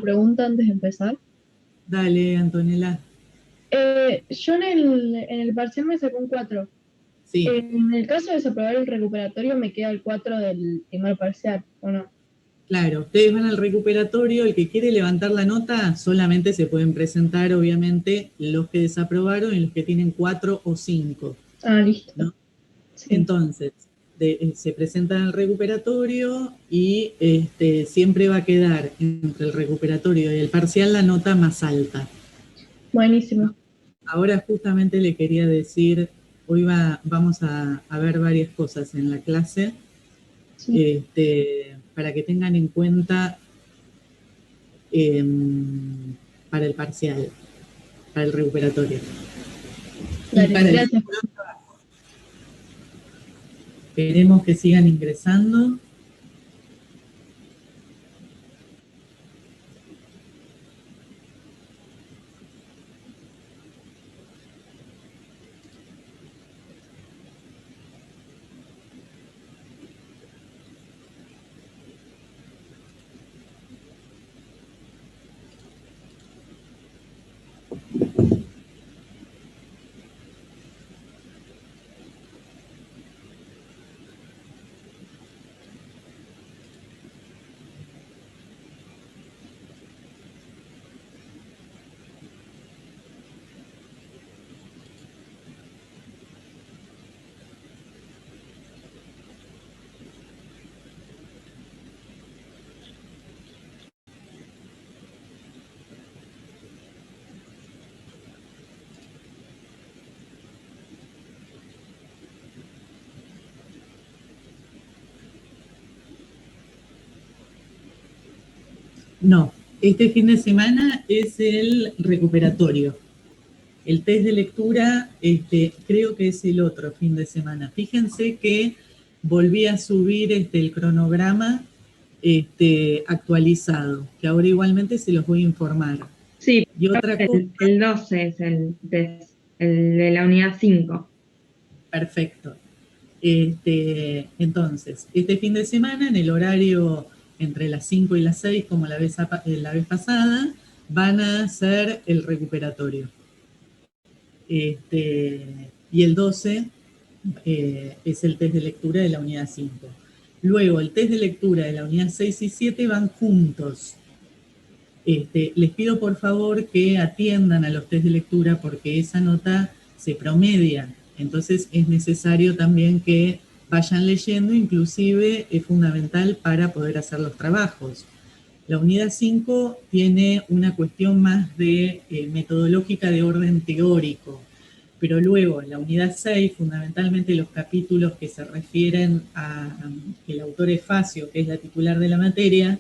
pregunta antes de empezar. Dale, Antonella. Yo en el parcial me sacó un 4. Sí, En el caso de desaprobar el recuperatorio me queda el 4 del primer parcial, ¿o no? claro, ustedes van al recuperatorio, el que quiere levantar la nota, solamente se pueden presentar, obviamente, los que desaprobaron y los que tienen 4 o 5, Ah, listo. ¿no? Sí. Entonces, se presentan al recuperatorio y siempre va a quedar entre el recuperatorio y el parcial la nota más alta, ¿no? Buenísimo. Ahora justamente le quería decir, vamos a ver varias cosas en la clase, Sí. para que tengan en cuenta eh, para el parcial, para el recuperatorio. Y Dale, para el gracias. esperemos que sigan ingresando. No, este fin de semana es el recuperatorio. El test de lectura, creo que es el otro fin de semana. Fíjense que volví a subir el cronograma actualizado, que ahora igualmente se los voy a informar. Sí, Y otra cosa, el 12 es el de la unidad 5. perfecto. Entonces, este fin de semana, en el horario entre las 5 y las 6, como la vez pasada, van a hacer el recuperatorio. Y el 12 es el test de lectura de la unidad 5. Luego, el test de lectura de la unidad 6 y 7 van juntos. Les pido por favor que atiendan a los test de lectura porque esa nota se promedia. Entonces es necesario también que vayan leyendo, inclusive es fundamental para poder hacer los trabajos. La unidad 5 tiene una cuestión más de metodológica de orden teórico, pero luego en la unidad 6, fundamentalmente los capítulos que se refieren a el autor es Facio, que es la titular de la materia,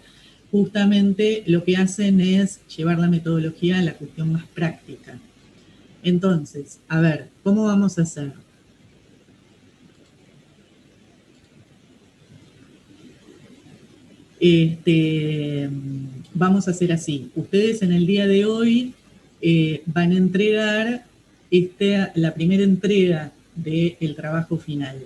justamente lo que hacen es llevar la metodología a la cuestión más práctica. Entonces, a ver, ¿cómo vamos a hacer? Vamos a hacer así. Ustedes en el día de hoy van a entregar la primera entrega del trabajo final.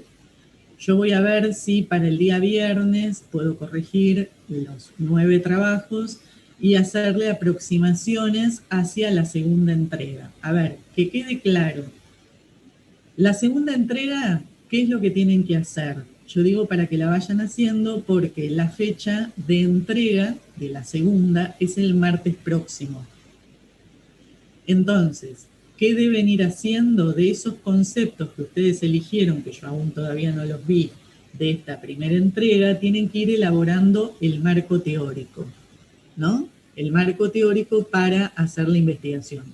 Yo voy a ver si para el día viernes puedo corregir los 9 trabajos y hacerle aproximaciones hacia la segunda entrega. A ver, que quede claro. La segunda entrega, ¿qué es lo que tienen que hacer? Yo digo para que la vayan haciendo porque la fecha de entrega de la segunda es el martes próximo. Entonces, ¿qué deben ir haciendo de esos conceptos que ustedes eligieron, que yo aún todavía no los vi, de esta primera entrega? Tienen que ir elaborando el marco teórico, ¿no? El marco teórico para hacer la investigación.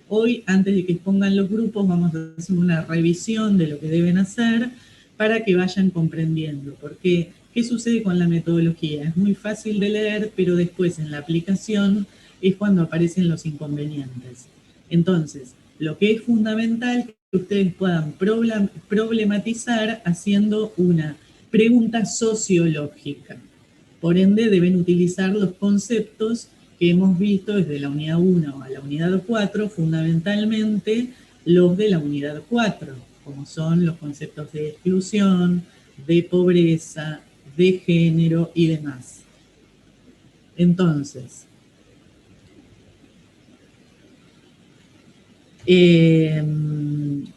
Hoy, antes de que expongan los grupos, vamos a hacer una revisión de lo que deben hacer para que vayan comprendiendo. Porque, ¿qué sucede con la metodología? Es muy fácil de leer, pero después en la aplicación es cuando aparecen los inconvenientes. Entonces, lo que es fundamental es que ustedes puedan problematizar haciendo una pregunta sociológica. Por ende, deben utilizar los conceptos que hemos visto desde la unidad 1 a la unidad 4, fundamentalmente los de la unidad 4, como son los conceptos de exclusión, de pobreza, de género y demás. Entonces,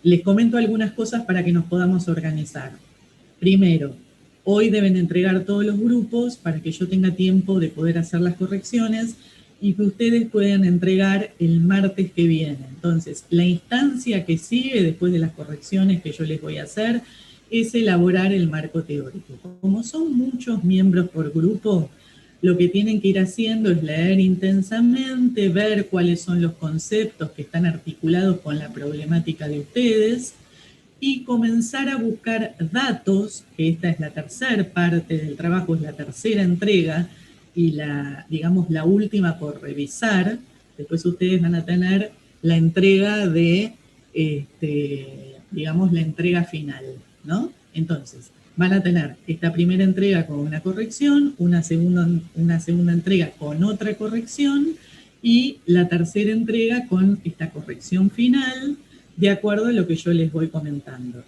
Les comento algunas cosas para que nos podamos organizar. Primero, hoy deben entregar todos los grupos para que yo tenga tiempo de poder hacer las correcciones y que ustedes puedan entregar el martes que viene. Entonces, la instancia que sigue después de las correcciones que yo les voy a hacer es elaborar el marco teórico. Como son muchos miembros por grupo, lo que tienen que ir haciendo es leer intensamente, ver cuáles son los conceptos que están articulados con la problemática de ustedes y comenzar a buscar datos, que esta es la tercera parte del trabajo, es la tercera entrega y digamos, la última por revisar. Después ustedes van a tener la entrega de, digamos, la entrega final, ¿no? Entonces, van a tener esta primera entrega con una corrección, una segunda entrega con otra corrección y la tercera entrega con esta corrección final, de acuerdo a lo que yo les voy comentando.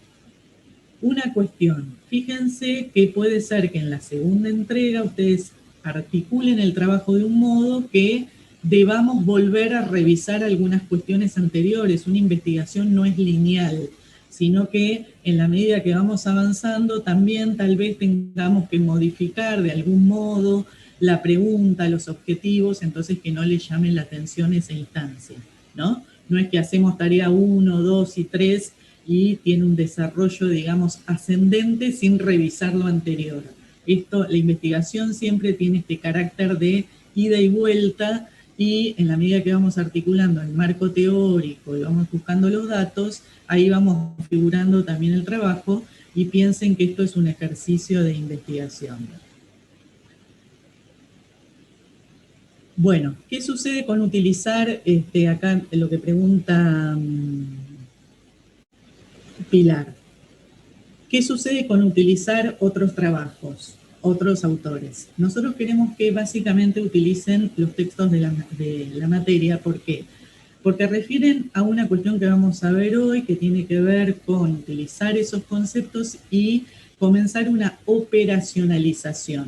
Una cuestión, fíjense que puede ser que en la segunda entrega ustedes articulen el trabajo de un modo que debamos volver a revisar algunas cuestiones anteriores. Una investigación no es lineal, sino que en la medida que vamos avanzando también tal vez tengamos que modificar de algún modo la pregunta, los objetivos, entonces que no le llamen la atención esa instancia, ¿no? No es que hacemos tarea 1, 2 y 3 y tiene un desarrollo, digamos, ascendente sin revisar lo anterior. La investigación siempre tiene este carácter de ida y vuelta y en la medida que vamos articulando el marco teórico y vamos buscando los datos, ahí vamos configurando también el trabajo y piensen que esto es un ejercicio de investigación. Bueno, ¿qué sucede con utilizar, acá lo que pregunta Pilar? ¿Qué sucede con utilizar otros trabajos, otros autores? Nosotros queremos que básicamente utilicen los textos de la materia. ¿Por qué? Porque refieren a una cuestión que vamos a ver hoy que tiene que ver con utilizar esos conceptos y comenzar una operacionalización.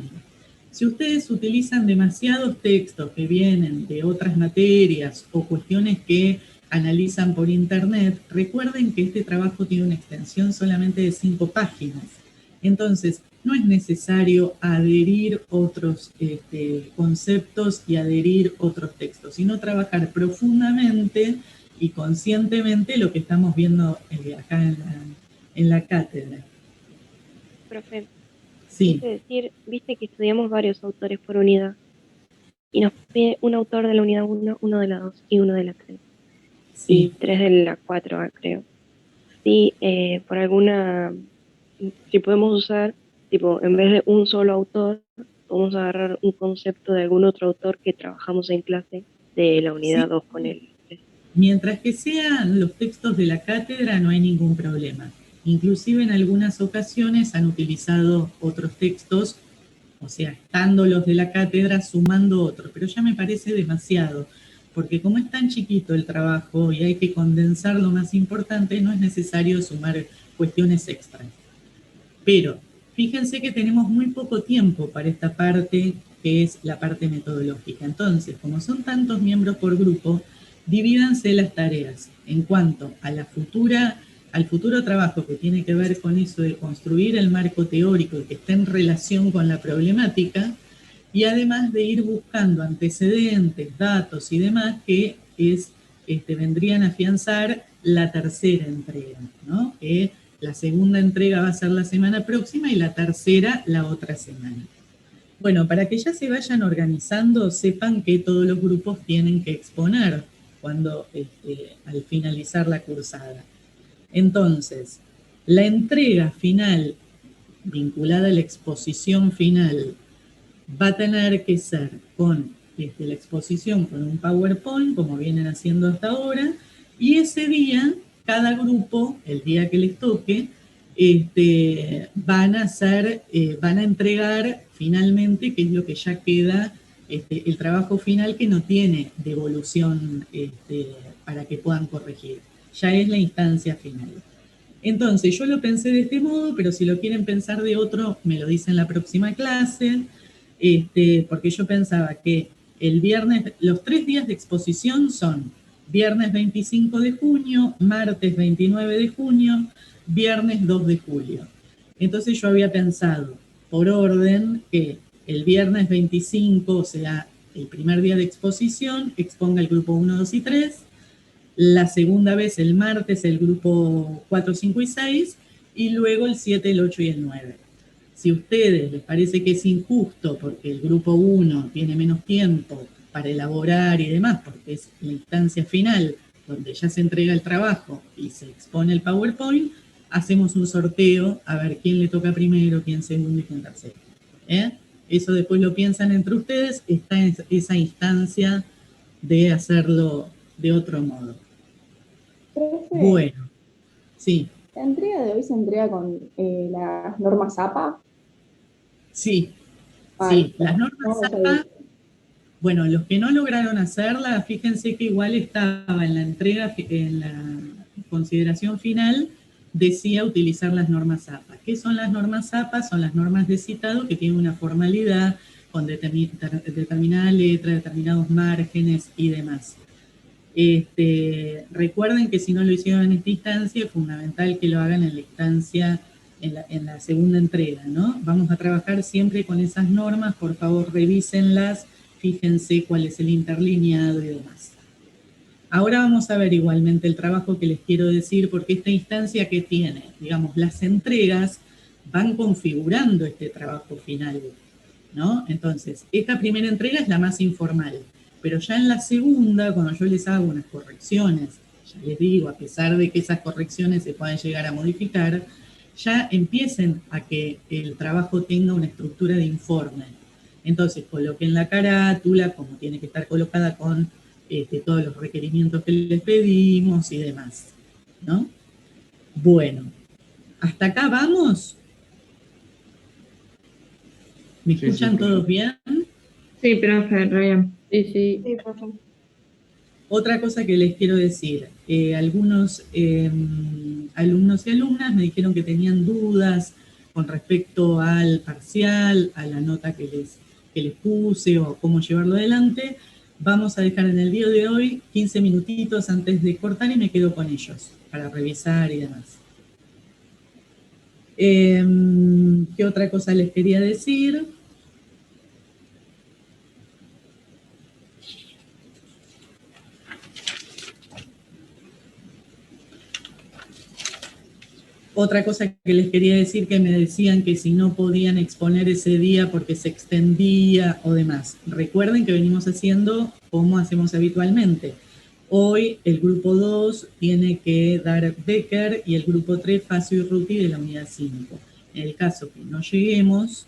Si ustedes utilizan demasiados textos que vienen de otras materias o cuestiones que analizan por internet, recuerden que este trabajo tiene una extensión solamente de 5 páginas. Entonces, no es necesario adherir otros conceptos y adherir otros textos, sino trabajar profundamente y conscientemente lo que estamos viendo acá en la cátedra. Profe, sí. quise decir, viste que estudiamos varios autores por unidad y nos pide un autor de la unidad 1, uno de la 2 y uno de la 3. Sí. Y 3 de la 4, creo. Sí, por alguna, si podemos usar, tipo, en vez de un solo autor, podemos agarrar un concepto de algún otro autor que trabajamos en clase de la unidad 2 con él. Mientras que sean los textos de la cátedra, no hay ningún problema. Inclusive en algunas ocasiones han utilizado otros textos, o sea, estando los de la cátedra, sumando otros, pero ya me parece demasiado, porque como es tan chiquito el trabajo y hay que condensar lo más importante, no es necesario sumar cuestiones extras. Pero fíjense que tenemos muy poco tiempo para esta parte, que es la parte metodológica. Entonces, como son tantos miembros por grupo, divídanse las tareas en cuanto a al futuro trabajo que tiene que ver con eso de construir el marco teórico y que esté en relación con la problemática, y además de ir buscando antecedentes, datos y demás que vendrían a afianzar la tercera entrega, ¿no? Que la segunda entrega va a ser la semana próxima y la tercera la otra semana. Bueno, para que ya se vayan organizando, sepan que todos los grupos tienen que exponer al finalizar la cursada. Entonces, la entrega final vinculada a la exposición final va a tener que ser con la exposición con un PowerPoint, como vienen haciendo hasta ahora, y ese día, cada grupo, el día que les toque, van a entregar finalmente, que es lo que ya queda, el trabajo final que no tiene devolución para que puedan corregir. Ya es la instancia final. Entonces, yo lo pensé de este modo, pero si lo quieren pensar de otro, me lo dicen en la próxima clase, porque yo pensaba que el viernes, los 3 días de exposición son viernes 25 de junio, martes 29 de junio, viernes 2 de julio. Entonces yo había pensado, por orden, que el viernes 25, o sea, el primer día de exposición, exponga el grupo 1, 2 y 3, la segunda vez el martes el grupo 4, 5 y 6, y luego el 7, el 8 y el 9. Si a ustedes les parece que es injusto porque el grupo 1 tiene menos tiempo para elaborar y demás, porque es la instancia final donde ya se entrega el trabajo y se expone el PowerPoint, hacemos un sorteo a ver quién le toca primero, quién segundo y quién tercero. Eso después lo piensan entre ustedes, está en esa instancia de hacerlo de otro modo. Profe, Bueno, sí, la entrega de hoy se entrega con las normas APA. sí, Ay, las normas no, APA. Bueno, los que no lograron hacerla, fíjense que igual estaba en la entrega, en la consideración final, decía utilizar las normas APA. ¿Qué son las normas APA? Son las normas de citado que tienen una formalidad con determinada letra, determinados márgenes y demás. Recuerden que si no lo hicieron en esta instancia, es fundamental que lo hagan en la instancia, en la segunda entrega, ¿no? Vamos a trabajar siempre con esas normas, por favor revísenlas, fíjense cuál es el interlineado y demás. Ahora vamos a ver igualmente el trabajo que les quiero decir, porque esta instancia que tiene, digamos, las entregas van configurando este trabajo final, ¿no? Entonces, esta primera entrega es la más informal, pero ya en la segunda, cuando yo les hago unas correcciones, ya les digo, a pesar de que esas correcciones se pueden llegar a modificar, ya empiecen a que el trabajo tenga una estructura de informe. Entonces, coloquen la carátula, como tiene que estar colocada con todos los requerimientos que les pedimos y demás, ¿no? Bueno, ¿hasta acá vamos? ¿Me escuchan todos bien? Sí, profe, re bien. Sí, sí. Sí, profe. Otra cosa que les quiero decir, algunos alumnos y alumnas me dijeron que tenían dudas con respecto al parcial, a la nota que les puse o cómo llevarlo adelante. Vamos a dejar en el día de hoy 15 minutitos antes de cortar y me quedo con ellos para revisar y demás. ¿Qué otra cosa les quería decir? Otra cosa que les quería decir, que me decían que si no podían exponer ese día porque se extendía o demás. Recuerden que venimos haciendo como hacemos habitualmente. Hoy el grupo 2 tiene que dar Becker y el grupo 3 Facio y Ruti de la unidad 5. En el caso que no lleguemos,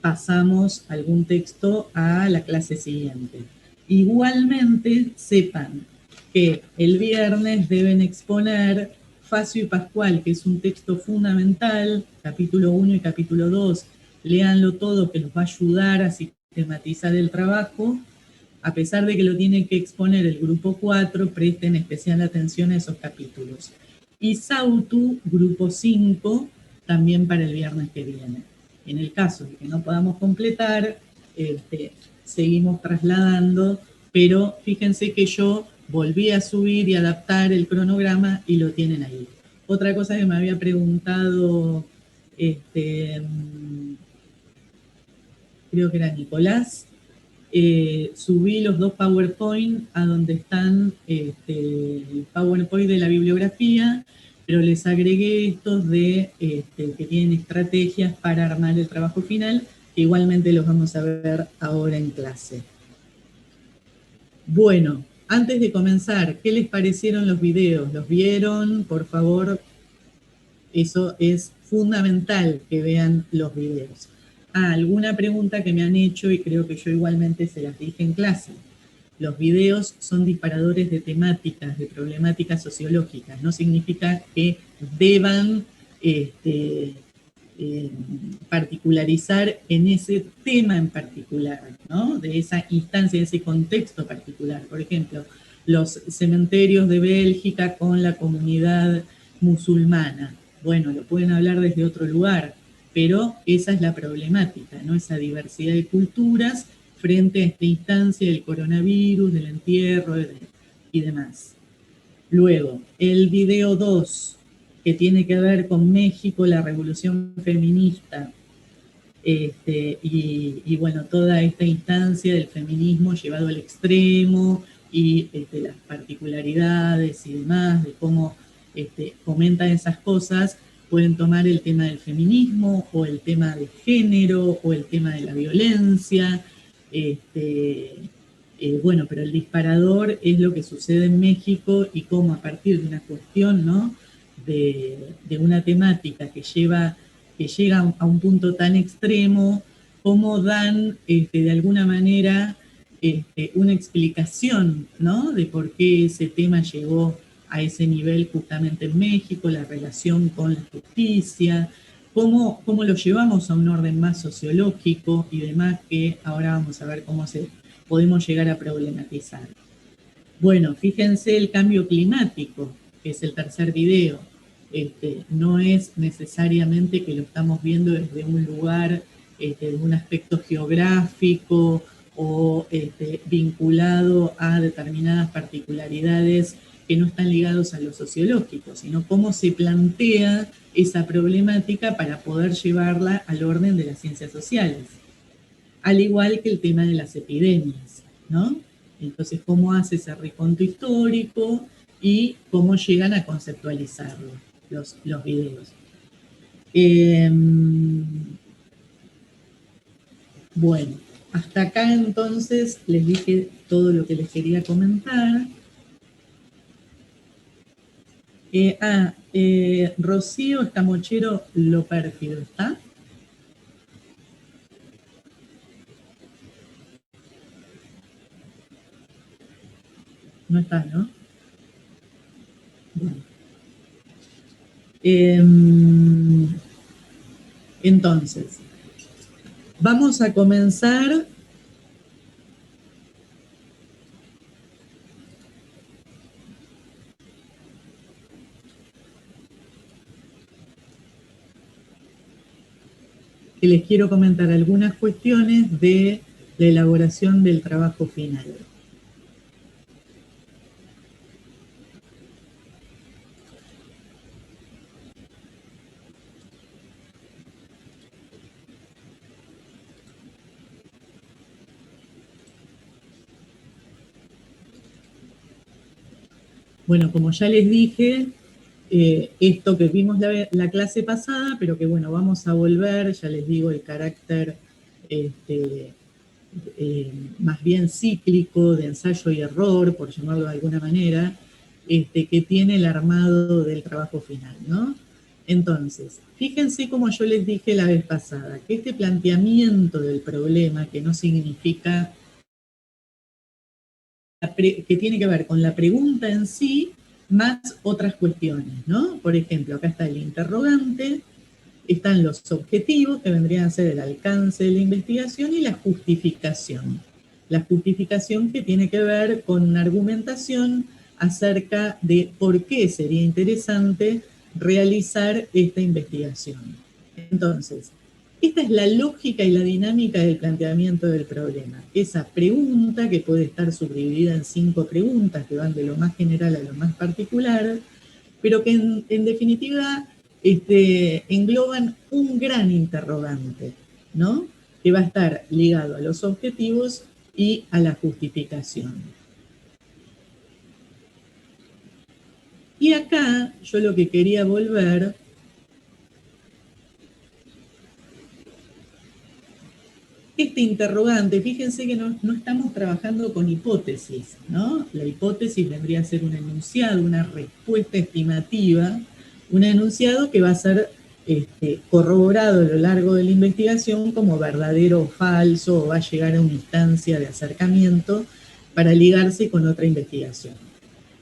pasamos algún texto a la clase siguiente. Igualmente, sepan que el viernes deben exponer Facio y Pascual, que es un texto fundamental, capítulo 1 y capítulo 2. Léanlo todo, que los va a ayudar a sistematizar el trabajo. A pesar de que lo tiene que exponer el grupo 4, presten especial atención a esos capítulos. Y Sautu, grupo 5, también para el viernes que viene. En el caso de que no podamos completar, seguimos trasladando, pero fíjense que yo volví a subir y adaptar el cronograma y lo tienen ahí. Otra cosa que me había preguntado, creo que era Nicolás, subí los dos PowerPoint a donde están el PowerPoint de la bibliografía, pero les agregué estos de que tienen estrategias para armar el trabajo final, que igualmente los vamos a ver ahora en clase. Bueno, antes de comenzar, ¿qué les parecieron los videos? ¿Los vieron? Por favor, eso es fundamental que vean los videos. Alguna pregunta que me han hecho y creo que yo igualmente se las dije en clase. Los videos son disparadores de temáticas, de problemáticas sociológicas. No significa que deban particularizar en ese tema en particular, ¿no? De esa instancia, de ese contexto particular. Por ejemplo, los cementerios de Bélgica con la comunidad musulmana. Bueno, lo pueden hablar desde otro lugar, pero esa es la problemática, ¿no? Esa diversidad de culturas frente a esta instancia del coronavirus, del entierro, y demás. Luego, el video 2, que tiene que ver con México, la revolución feminista, y bueno, toda esta instancia del feminismo llevado al extremo y las particularidades y demás, de cómo comentan esas cosas, pueden tomar el tema del feminismo o el tema de género o el tema de la violencia. Bueno, pero el disparador es lo que sucede en México y cómo a partir de una cuestión, ¿no?, de una temática que llega a un punto tan extremo, cómo dan de alguna manera una explicación, ¿no?, de por qué ese tema llegó a ese nivel justamente en México, la relación con la justicia, cómo lo llevamos a un orden más sociológico y demás, que ahora vamos a ver cómo podemos llegar a problematizar. Bueno, fíjense el cambio climático, que es el tercer video. No es necesariamente que lo estamos viendo desde un lugar, de un aspecto geográfico o vinculado a determinadas particularidades que no están ligados a lo sociológico, sino cómo se plantea esa problemática para poder llevarla al orden de las ciencias sociales. Al igual que el tema de las epidemias, ¿no? Entonces, cómo hace ese reconto histórico y cómo llegan a conceptualizarlo los videos. Bueno, hasta acá entonces les dije todo lo que les quería comentar. Rocío Escamochero Lo Pérfido, ¿está? No está, ¿no? Bueno. Entonces, vamos a comenzar que les quiero comentar algunas cuestiones de la elaboración del trabajo final. Bueno, como ya les dije, esto que vimos la clase pasada, pero que bueno, vamos a volver, ya les digo, el carácter más bien cíclico, de ensayo y error, por llamarlo de alguna manera, que tiene el armado del trabajo final, ¿no? Entonces, fíjense como yo les dije la vez pasada, que este planteamiento del problema, que no significa, que tiene que ver con la pregunta en sí, más otras cuestiones, ¿no? Por ejemplo, acá está el interrogante, están los objetivos, que vendrían a ser el alcance de la investigación, y la justificación. La justificación que tiene que ver con una argumentación acerca de por qué sería interesante realizar esta investigación. Entonces, esta es la lógica y la dinámica del planteamiento del problema. Esa pregunta, que puede estar subdividida en 5 preguntas que van de lo más general a lo más particular, pero que en definitiva engloban un gran interrogante, ¿no?, que va a estar ligado a los objetivos y a la justificación. Y acá yo lo que quería volver este interrogante, fíjense que no estamos trabajando con hipótesis, ¿no? La hipótesis vendría a ser un enunciado, una respuesta estimativa, un enunciado que va a ser corroborado a lo largo de la investigación como verdadero o falso, o va a llegar a una instancia de acercamiento para ligarse con otra investigación.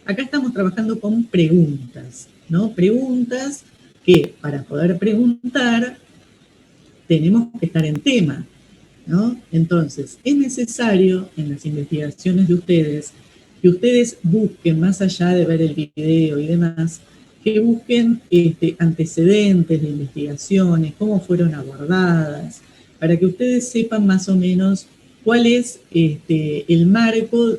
Acá estamos trabajando con preguntas, ¿no? Preguntas que, para poder preguntar, tenemos que estar en tema, ¿no? Entonces, es necesario en las investigaciones de ustedes que ustedes busquen, más allá de ver el video y demás, que busquen antecedentes de investigaciones, cómo fueron abordadas, para que ustedes sepan más o menos cuál es el marco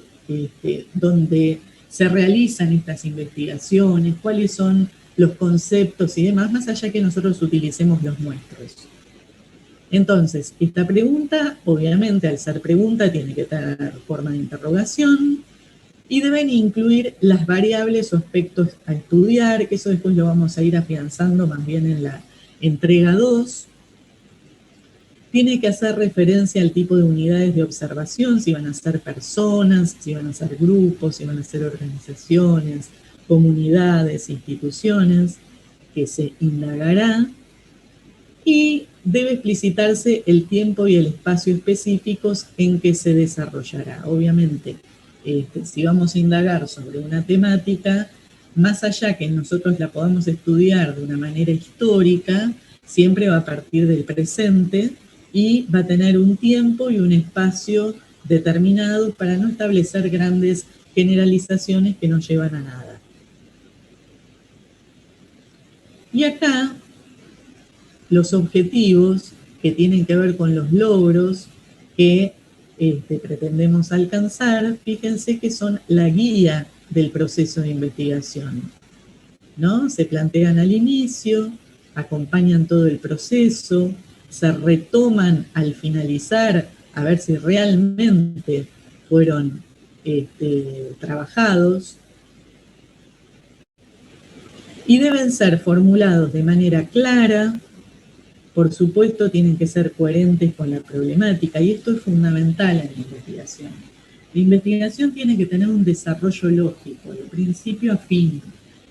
donde se realizan estas investigaciones, cuáles son los conceptos y demás, más allá que nosotros utilicemos los nuestros. Entonces, esta pregunta, obviamente, al ser pregunta, tiene que tener forma de interrogación y deben incluir las variables o aspectos a estudiar, que eso después lo vamos a ir afianzando más bien en la entrega 2. Tiene que hacer referencia al tipo de unidades de observación, si van a ser personas, si van a ser grupos, si van a ser organizaciones, comunidades, instituciones, que se indagará. Y debe explicitarse el tiempo y el espacio específicos en que se desarrollará. Obviamente, si vamos a indagar sobre una temática, más allá que nosotros la podamos estudiar de una manera histórica, siempre va a partir del presente y va a tener un tiempo y un espacio determinados para no establecer grandes generalizaciones que no llevan a nada. Y acá, los objetivos que tienen que ver con los logros que pretendemos alcanzar, fíjense que son la guía del proceso de investigación, ¿no? Se plantean al inicio, acompañan todo el proceso, se retoman al finalizar a ver si realmente fueron trabajados, y deben ser formulados de manera clara. Por supuesto, tienen que ser coherentes con la problemática, y esto es fundamental en la investigación. La investigación tiene que tener un desarrollo lógico, de principio a fin.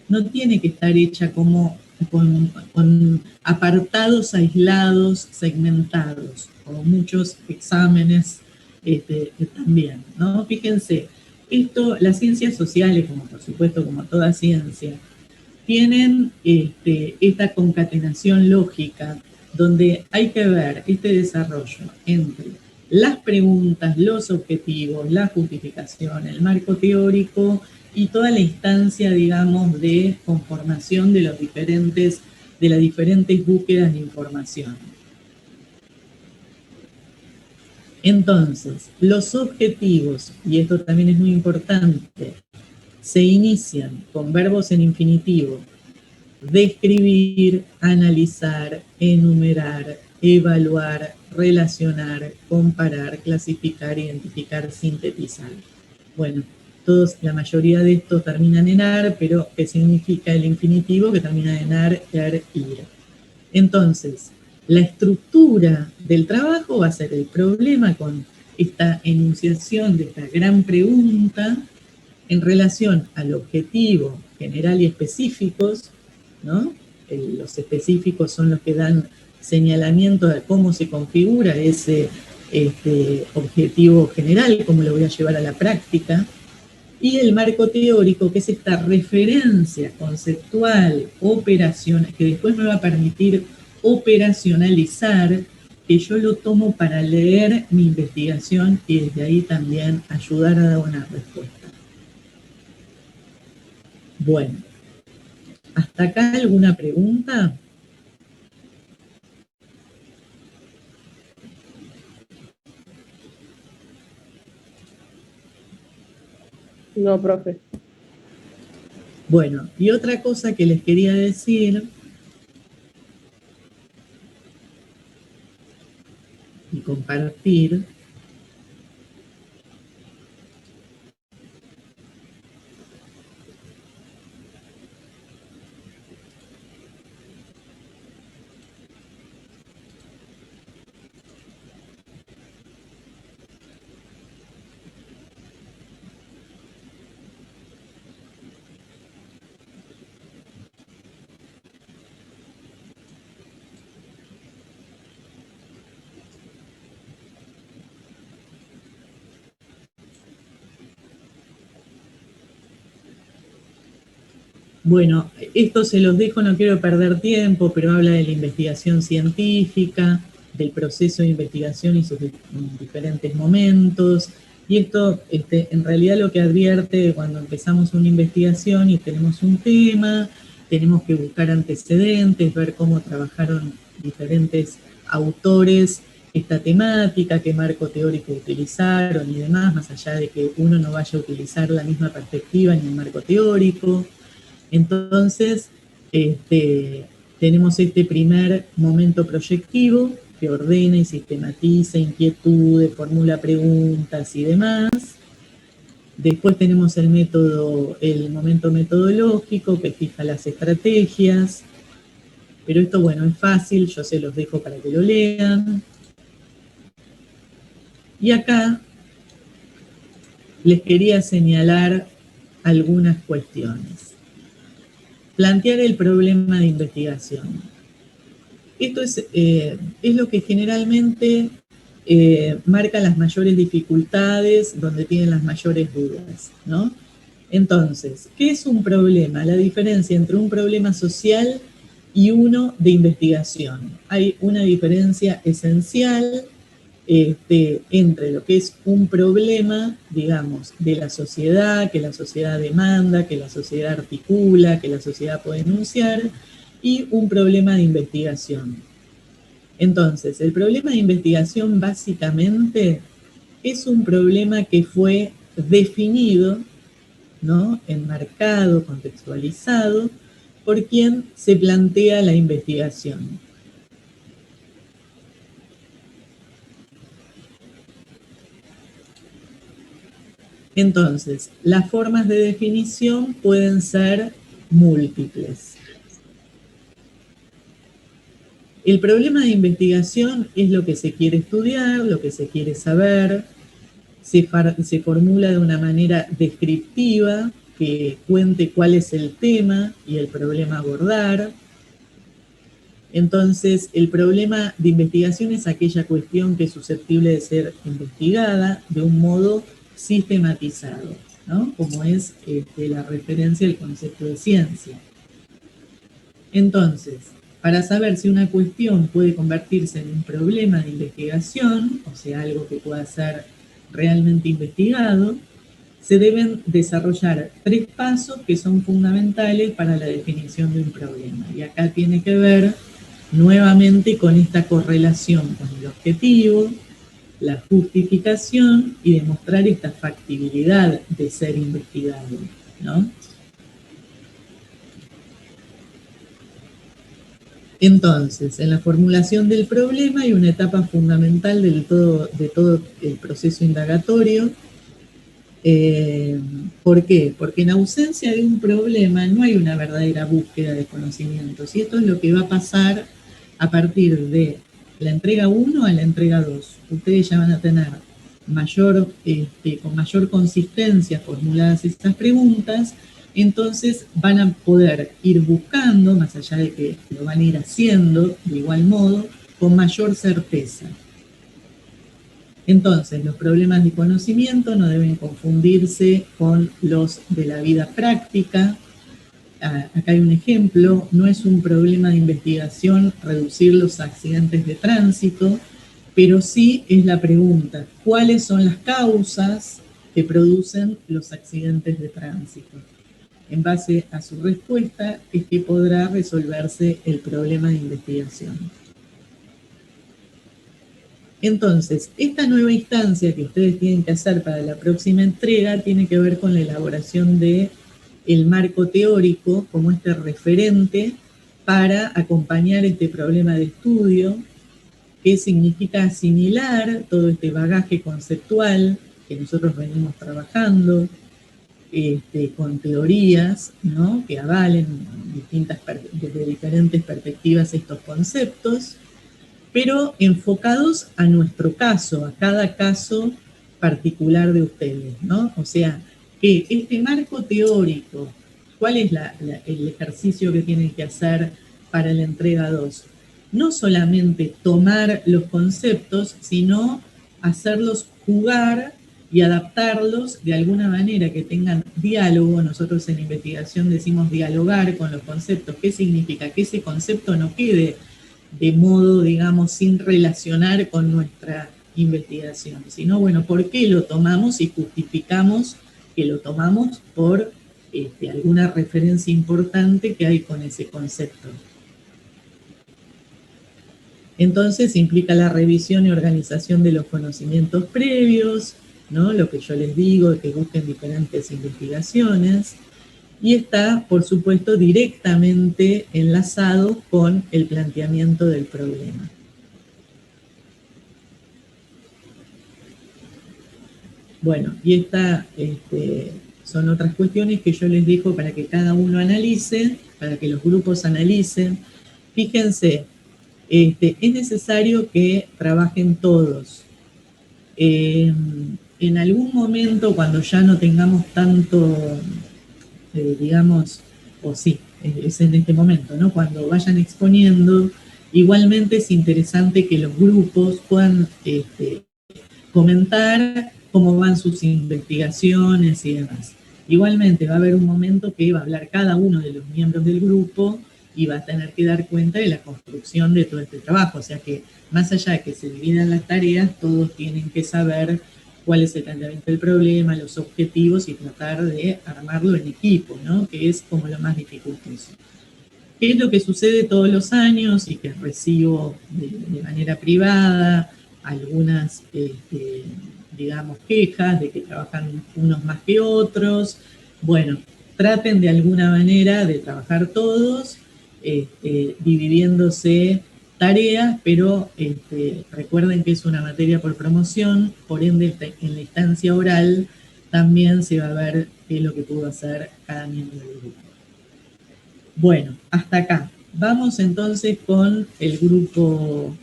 No tiene que estar hecha como con apartados aislados, segmentados, como muchos exámenes también, ¿no? Fíjense, las ciencias sociales, como por supuesto como toda ciencia, tienen esta concatenación lógica, donde hay que ver este desarrollo entre las preguntas, los objetivos, la justificación, el marco teórico y toda la instancia, digamos, de conformación de las diferentes búsquedas de información. Entonces, los objetivos, y esto también es muy importante, se inician con verbos en infinitivo: describir, analizar, enumerar, evaluar, relacionar, comparar, clasificar, identificar, sintetizar. Bueno, la mayoría de estos terminan en ar, pero ¿qué significa el infinitivo? Que termina en ar, er, ir. Entonces, la estructura del trabajo va a ser el problema con esta enunciación de esta gran pregunta en relación al objetivo general y específicos, ¿no? Los específicos son los que dan señalamiento de cómo se configura ese objetivo general, cómo lo voy a llevar a la práctica, y el marco teórico, que es esta referencia conceptual, operacional, que después me va a permitir operacionalizar, que yo lo tomo para leer mi investigación y desde ahí también ayudar a dar una respuesta. Bueno, ¿hasta acá alguna pregunta? No, profe. Bueno, y otra cosa que les quería decir, y compartir, bueno, esto se los dejo, no quiero perder tiempo, pero habla de la investigación científica, del proceso de investigación y sus diferentes momentos. Y esto, en realidad, lo que advierte cuando empezamos una investigación y tenemos un tema, tenemos que buscar antecedentes, ver cómo trabajaron diferentes autores esta temática, qué marco teórico utilizaron y demás, más allá de que uno no vaya a utilizar la misma perspectiva ni el marco teórico. Entonces, tenemos este primer momento proyectivo que ordena y sistematiza inquietudes, formula preguntas y demás. Después tenemos el momento metodológico que fija las estrategias. Pero esto, bueno, es fácil, yo se los dejo para que lo lean. Y acá les quería señalar algunas cuestiones. Plantear el problema de investigación. Esto es lo que generalmente marca las mayores dificultades, donde tienen las mayores dudas, ¿no? Entonces, ¿qué es un problema? La diferencia entre un problema social y uno de investigación. Hay una diferencia esencial entre lo que es un problema, digamos, de la sociedad, que la sociedad demanda, que la sociedad articula, que la sociedad puede enunciar, y un problema de investigación. Entonces, el problema de investigación básicamente es un problema que fue definido, ¿no? Enmarcado, contextualizado, por quien se plantea la investigación. Entonces, las formas de definición pueden ser múltiples. El problema de investigación es lo que se quiere estudiar, lo que se quiere saber, se formula de una manera descriptiva, que cuente cuál es el tema y el problema a abordar. Entonces, el problema de investigación es aquella cuestión que es susceptible de ser investigada de un modo sistematizado, ¿no? Como es la referencia al concepto de ciencia. Entonces, para saber si una cuestión puede convertirse en un problema de investigación, o sea, algo que pueda ser realmente investigado, se deben desarrollar 3 pasos que son fundamentales para la definición de un problema. Y acá tiene que ver nuevamente con esta correlación con el objetivo, la justificación y demostrar esta factibilidad de ser investigado, ¿no? Entonces, en la formulación del problema hay una etapa fundamental de todo el proceso indagatorio. ¿Por qué? Porque en ausencia de un problema no hay una verdadera búsqueda de conocimientos. Y esto es lo que va a pasar a partir de la entrega 1 a la entrega 2. Ustedes ya van a tener con mayor consistencia formuladas estas preguntas, entonces van a poder ir buscando, más allá de que lo van a ir haciendo de igual modo, con mayor certeza. Entonces, los problemas de conocimiento no deben confundirse con los de la vida práctica. Acá hay un ejemplo, no es un problema de investigación reducir los accidentes de tránsito, pero sí es la pregunta, ¿cuáles son las causas que producen los accidentes de tránsito? En base a su respuesta es que podrá resolverse el problema de investigación. Entonces, esta nueva instancia que ustedes tienen que hacer para la próxima entrega tiene que ver con la elaboración del marco teórico como este referente para acompañar este problema de estudio, que significa asimilar todo este bagaje conceptual que nosotros venimos trabajando, con teorías, ¿no? Que avalen desde diferentes perspectivas estos conceptos, pero enfocados a nuestro caso, a cada caso particular de ustedes, ¿no? O sea, que este marco teórico, ¿cuál es el ejercicio que tienen que hacer para la entrega 2? No solamente tomar los conceptos, sino hacerlos jugar y adaptarlos de alguna manera que tengan diálogo. Nosotros en investigación decimos dialogar con los conceptos. ¿Qué significa? Que ese concepto no quede de modo, digamos, sin relacionar con nuestra investigación, sino, bueno, ¿por qué lo tomamos? Y justificamos que lo tomamos por alguna referencia importante que hay con ese concepto. Entonces implica la revisión y organización de los conocimientos previos, ¿no? Lo que yo les digo, que busquen diferentes investigaciones, y está, por supuesto, directamente enlazado con el planteamiento del problema. Bueno, y son otras cuestiones que yo les dejo para que cada uno analice, para que los grupos analicen. Fíjense, es necesario que trabajen todos. En algún momento, cuando ya no tengamos tanto, digamos, o sí, es en este momento, ¿no? Cuando vayan exponiendo, igualmente es interesante que los grupos puedan comentar cómo van sus investigaciones y demás. Igualmente va a haber un momento que va a hablar cada uno de los miembros del grupo y va a tener que dar cuenta de la construcción de todo este trabajo. O sea que más allá de que se dividan las tareas, todos tienen que saber cuál es el planteamiento del problema, los objetivos y tratar de armarlo en equipo, ¿no? Que es como lo más dificultoso. ¿Qué es lo que sucede todos los años y que recibo de manera privada? Algunas, digamos, quejas de que trabajan unos más que otros. Bueno, traten de alguna manera de trabajar todos, dividiéndose tareas, pero recuerden que es una materia por promoción, por ende en la instancia oral también se va a ver qué es lo que pudo hacer cada miembro del grupo. Bueno, hasta acá. Vamos entonces con el grupo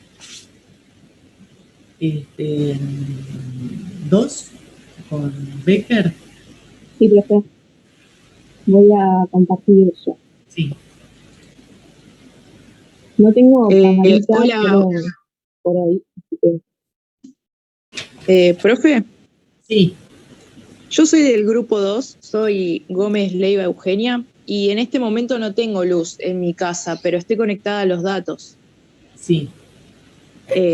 2, con Becker. Sí, profe. Voy a compartir yo. Sí. No tengo palabritas Hola, por ahí. Así que... profe, Sí. yo soy del grupo 2, soy Gómez Leiva Eugenia, y en este momento no tengo luz en mi casa, pero estoy conectada a los datos. Sí.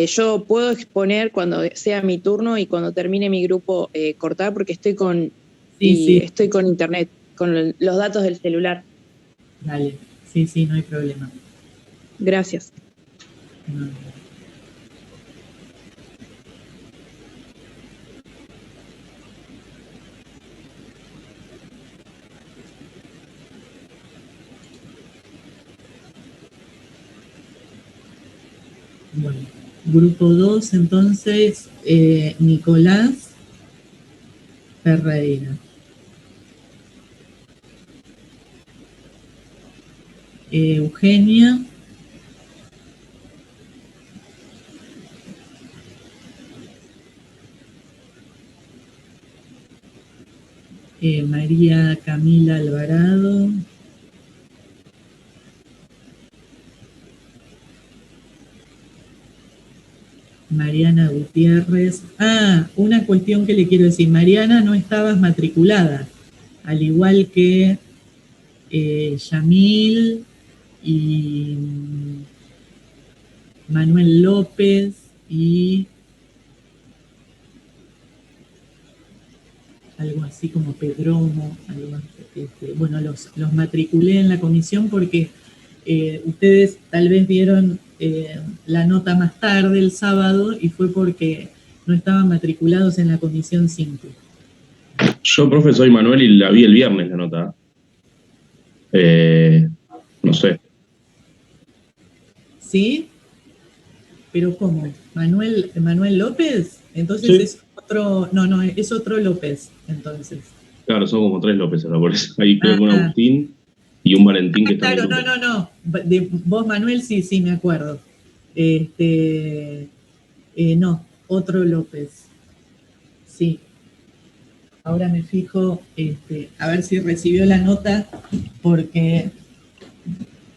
Yo puedo exponer cuando sea mi turno y cuando termine mi grupo cortar, porque estoy con internet, con los datos del celular. Dale. Sí, no hay problema. Gracias. No. Bueno, grupo 2, entonces, Nicolás Ferreira. Eugenia. María Camila Alvarado. Mariana Gutiérrez. Una cuestión que le quiero decir. Mariana, no estabas matriculada, al igual que Yamil y Manuel López y algo así como Pedromo. Bueno, los matriculé en la comisión porque ustedes tal vez vieron la nota más tarde, el sábado, y fue porque no estaban matriculados en la comisión 5. Yo, profe, soy Manuel y la vi el viernes la nota. No sé. ¿Sí? ¿Pero cómo? ¿Manuel López? Entonces Sí. es otro... No, es otro López, entonces. Claro, son como 3 López ahora, por eso. Ahí creo que un Ah. Agustín y un Valentín que está Claro, en el grupo. no. De vos, Manuel, sí, me acuerdo. No, otro López. Sí. Ahora me fijo, a ver si recibió la nota, porque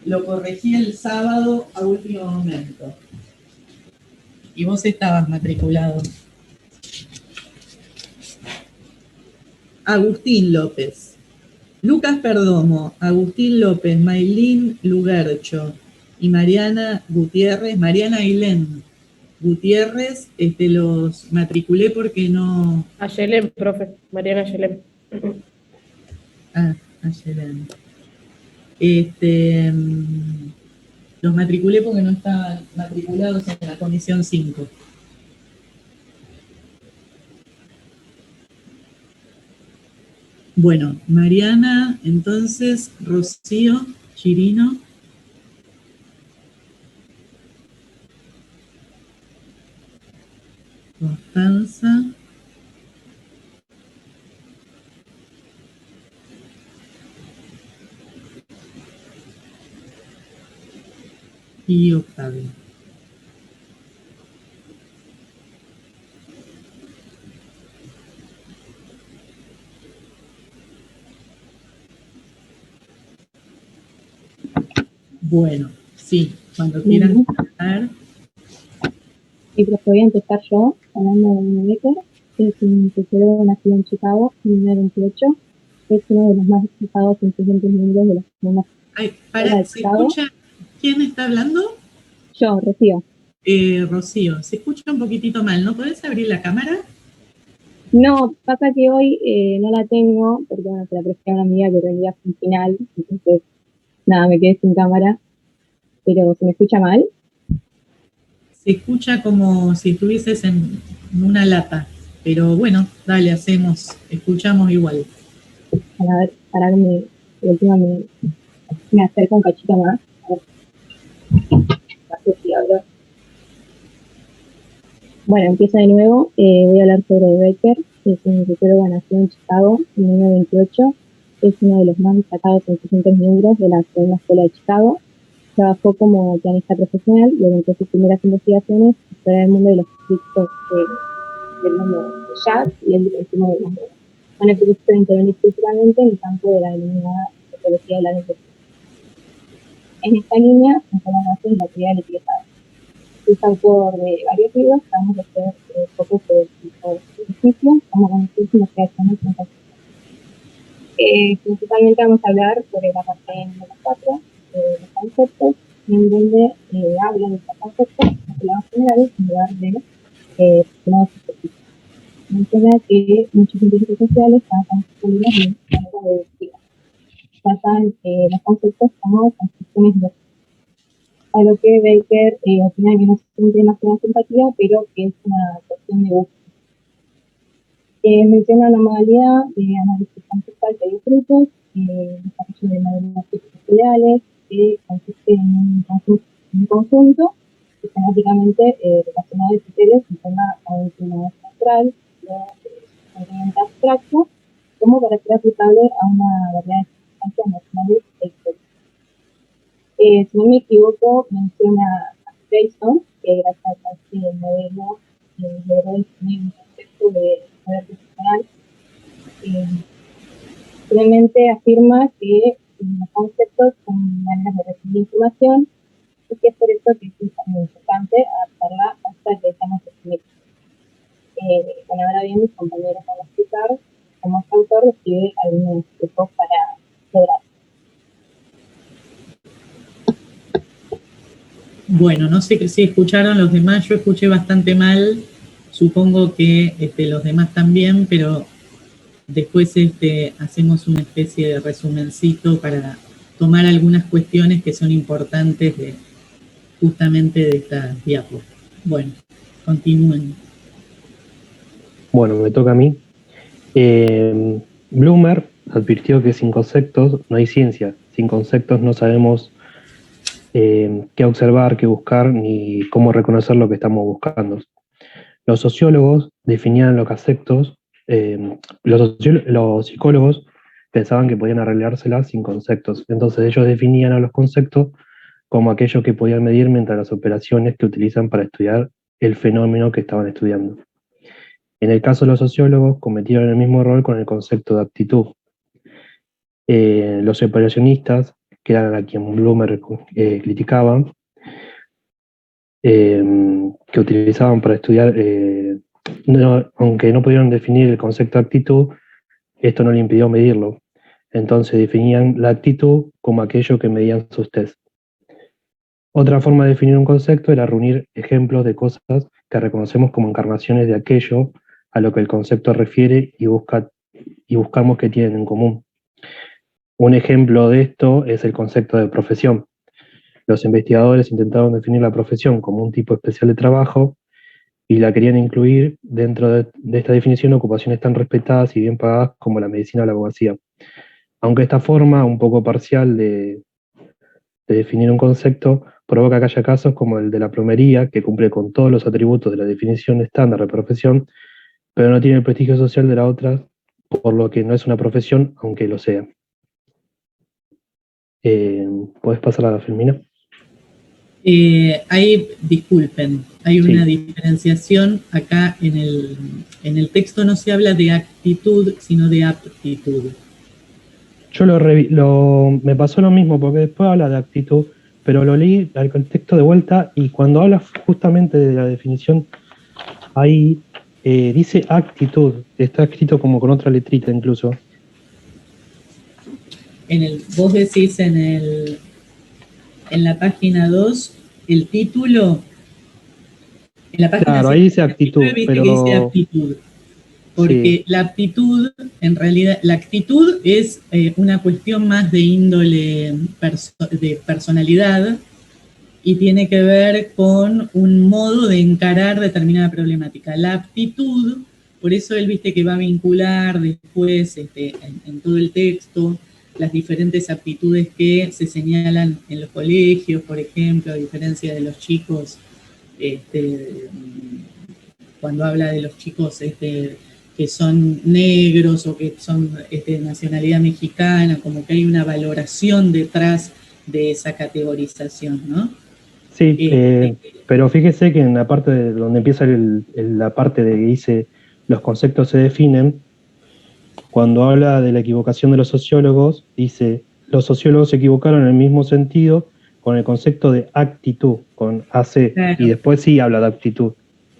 lo corregí el sábado a último momento. Y vos estabas matriculado. Agustín López. Lucas Perdomo, Agustín López, Maylin Lugercho y Mariana Gutiérrez, Mariana Ailén Gutiérrez, los matriculé porque no... Ayelem, profe, Mariana Ayelem. Ayelén. Los matriculé porque no estaban matriculados en la comisión 5. Bueno, Mariana, entonces, Rocío, Chirino. Constanza. Y Octavio. Bueno, sí, cuando quieran contar. Sí, pero voy a empezar yo hablando de Amy Becker, que es un tercero nacido en Chicago en 1928. Es uno de los más destacados e influyentes miembros de la Segunda Para, de ¿se Chicago. escucha? ¿Quién está hablando? Yo, Rocío. Rocío, se escucha un poquitito mal, ¿no podés abrir la cámara? No, pasa que hoy no la tengo, porque bueno, se la presté a una amiga que rendía un final, entonces nada, me quedé sin cámara, pero ¿se me escucha mal? Se escucha como si estuvieses en una lata, pero bueno, dale, escuchamos igual. A ver, para que me acerco un cachito más. A ver si hablo. Bueno, empiezo de nuevo. Voy a hablar sobre Becker, que es un psicólogo nacido en Chicago en 1928. Es uno de los más destacados e influyentes miembros de la Segunda Escuela de Chicago. Trabajó como pianista profesional y orientó sus primeras investigaciones sobre el mundo de los críticos del mundo de jazz y el consumo de las drogas. Con el proyecto de intervenir principalmente en el campo de la denominada psicología de la depresión. En esta línea se enfocan las bases de la teoría del etiquetado. Es autor de varios libros que vamos a hacer poco sobre el ejercicio, como conocer sus creaciones en principalmente vamos a hablar sobre la parte número 4, los conceptos, en donde habla de estos conceptos relacionados generales en lugar de relacionados específicos. Menciona que muchos científicos sociales trabajan con de manera deductiva. Tratan los conceptos como construcciones lógicas. A lo que Baker opina que no se siente demasiada simpatía, pero que es una cuestión de gusto. Menciona la modalidad de análisis conceptual que hay frutos, desarrollo de modelos ideales, que consiste en un conjunto sistemáticamente relacionado de criterios en forma autónoma central, completamente abstracto, como para ser aplicable a una variedad de circunstancias nacionales e históricas. Si no me equivoco, menciona a Grayson, que gracias a este modelo logró definir un concepto de poder decisional. Finalmente afirma que los conceptos son maneras de recibir información y que es por eso que es muy importante adaptarla hasta que estamos definidos. Bueno, ahora bien, mis compañeros van a explicar cómo este autor describe algunos trucos para lograr. Bueno, no sé si escucharon los demás, yo escuché bastante mal, supongo que los demás también, pero después hacemos una especie de resumencito para tomar algunas cuestiones que son importantes justamente de esta diapo. Bueno, continúen. Bueno, me toca a mí. Bloomer advirtió que sin conceptos no hay ciencia. Sin conceptos no sabemos qué observar, qué buscar, ni cómo reconocer lo que estamos buscando. Los sociólogos definían los conceptos, los psicólogos pensaban que podían arreglárselas sin conceptos. Entonces ellos definían a los conceptos como aquellos que podían medir mientras las operaciones que utilizan para estudiar el fenómeno que estaban estudiando. En el caso de los sociólogos, cometieron el mismo error con el concepto de aptitud. Los operacionistas, que eran a quien Bloomer criticaba, que utilizaban para estudiar, aunque no pudieron definir el concepto de aptitud, esto no le impidió medirlo. Entonces definían la aptitud como aquello que medían sus test. Otra forma de definir un concepto era reunir ejemplos de cosas que reconocemos como encarnaciones de aquello a lo que el concepto refiere y buscamos que tienen en común. Un ejemplo de esto es el concepto de profesión. Los investigadores intentaron definir la profesión como un tipo especial de trabajo y la querían incluir dentro de esta definición ocupaciones tan respetadas y bien pagadas como la medicina o la abogacía. Aunque esta forma, un poco parcial de definir un concepto, provoca que haya casos como el de la plomería, que cumple con todos los atributos de la definición estándar de profesión, pero no tiene el prestigio social de la otra, por lo que no es una profesión, aunque lo sea. ¿Puedes pasar a la Filmina? Disculpen, hay una diferenciación acá en el texto, no se habla de actitud, sino de aptitud. Yo me pasó lo mismo, porque después habla de actitud, pero lo leí al contexto de vuelta, y cuando habla justamente de la definición, ahí dice actitud, está escrito como con otra letrita incluso. Vos decís en la página 2, el título, en la página claro, ahí dice actitud, pero que dice aptitud. Porque la aptitud, en realidad, la actitud es una cuestión más de índole de personalidad y tiene que ver con un modo de encarar determinada problemática. La aptitud, por eso él viste que va a vincular después en todo el texto las diferentes aptitudes que se señalan en los colegios, por ejemplo, a diferencia de los chicos, cuando habla de los chicos que son negros o que son de nacionalidad mexicana, como que hay una valoración detrás de esa categorización, ¿no? Sí, pero fíjese que en la parte donde empieza la parte de que dice los conceptos se definen, cuando habla de la equivocación de los sociólogos, dice, los sociólogos se equivocaron en el mismo sentido con el concepto de actitud, con AC, claro. Y después sí habla de actitud.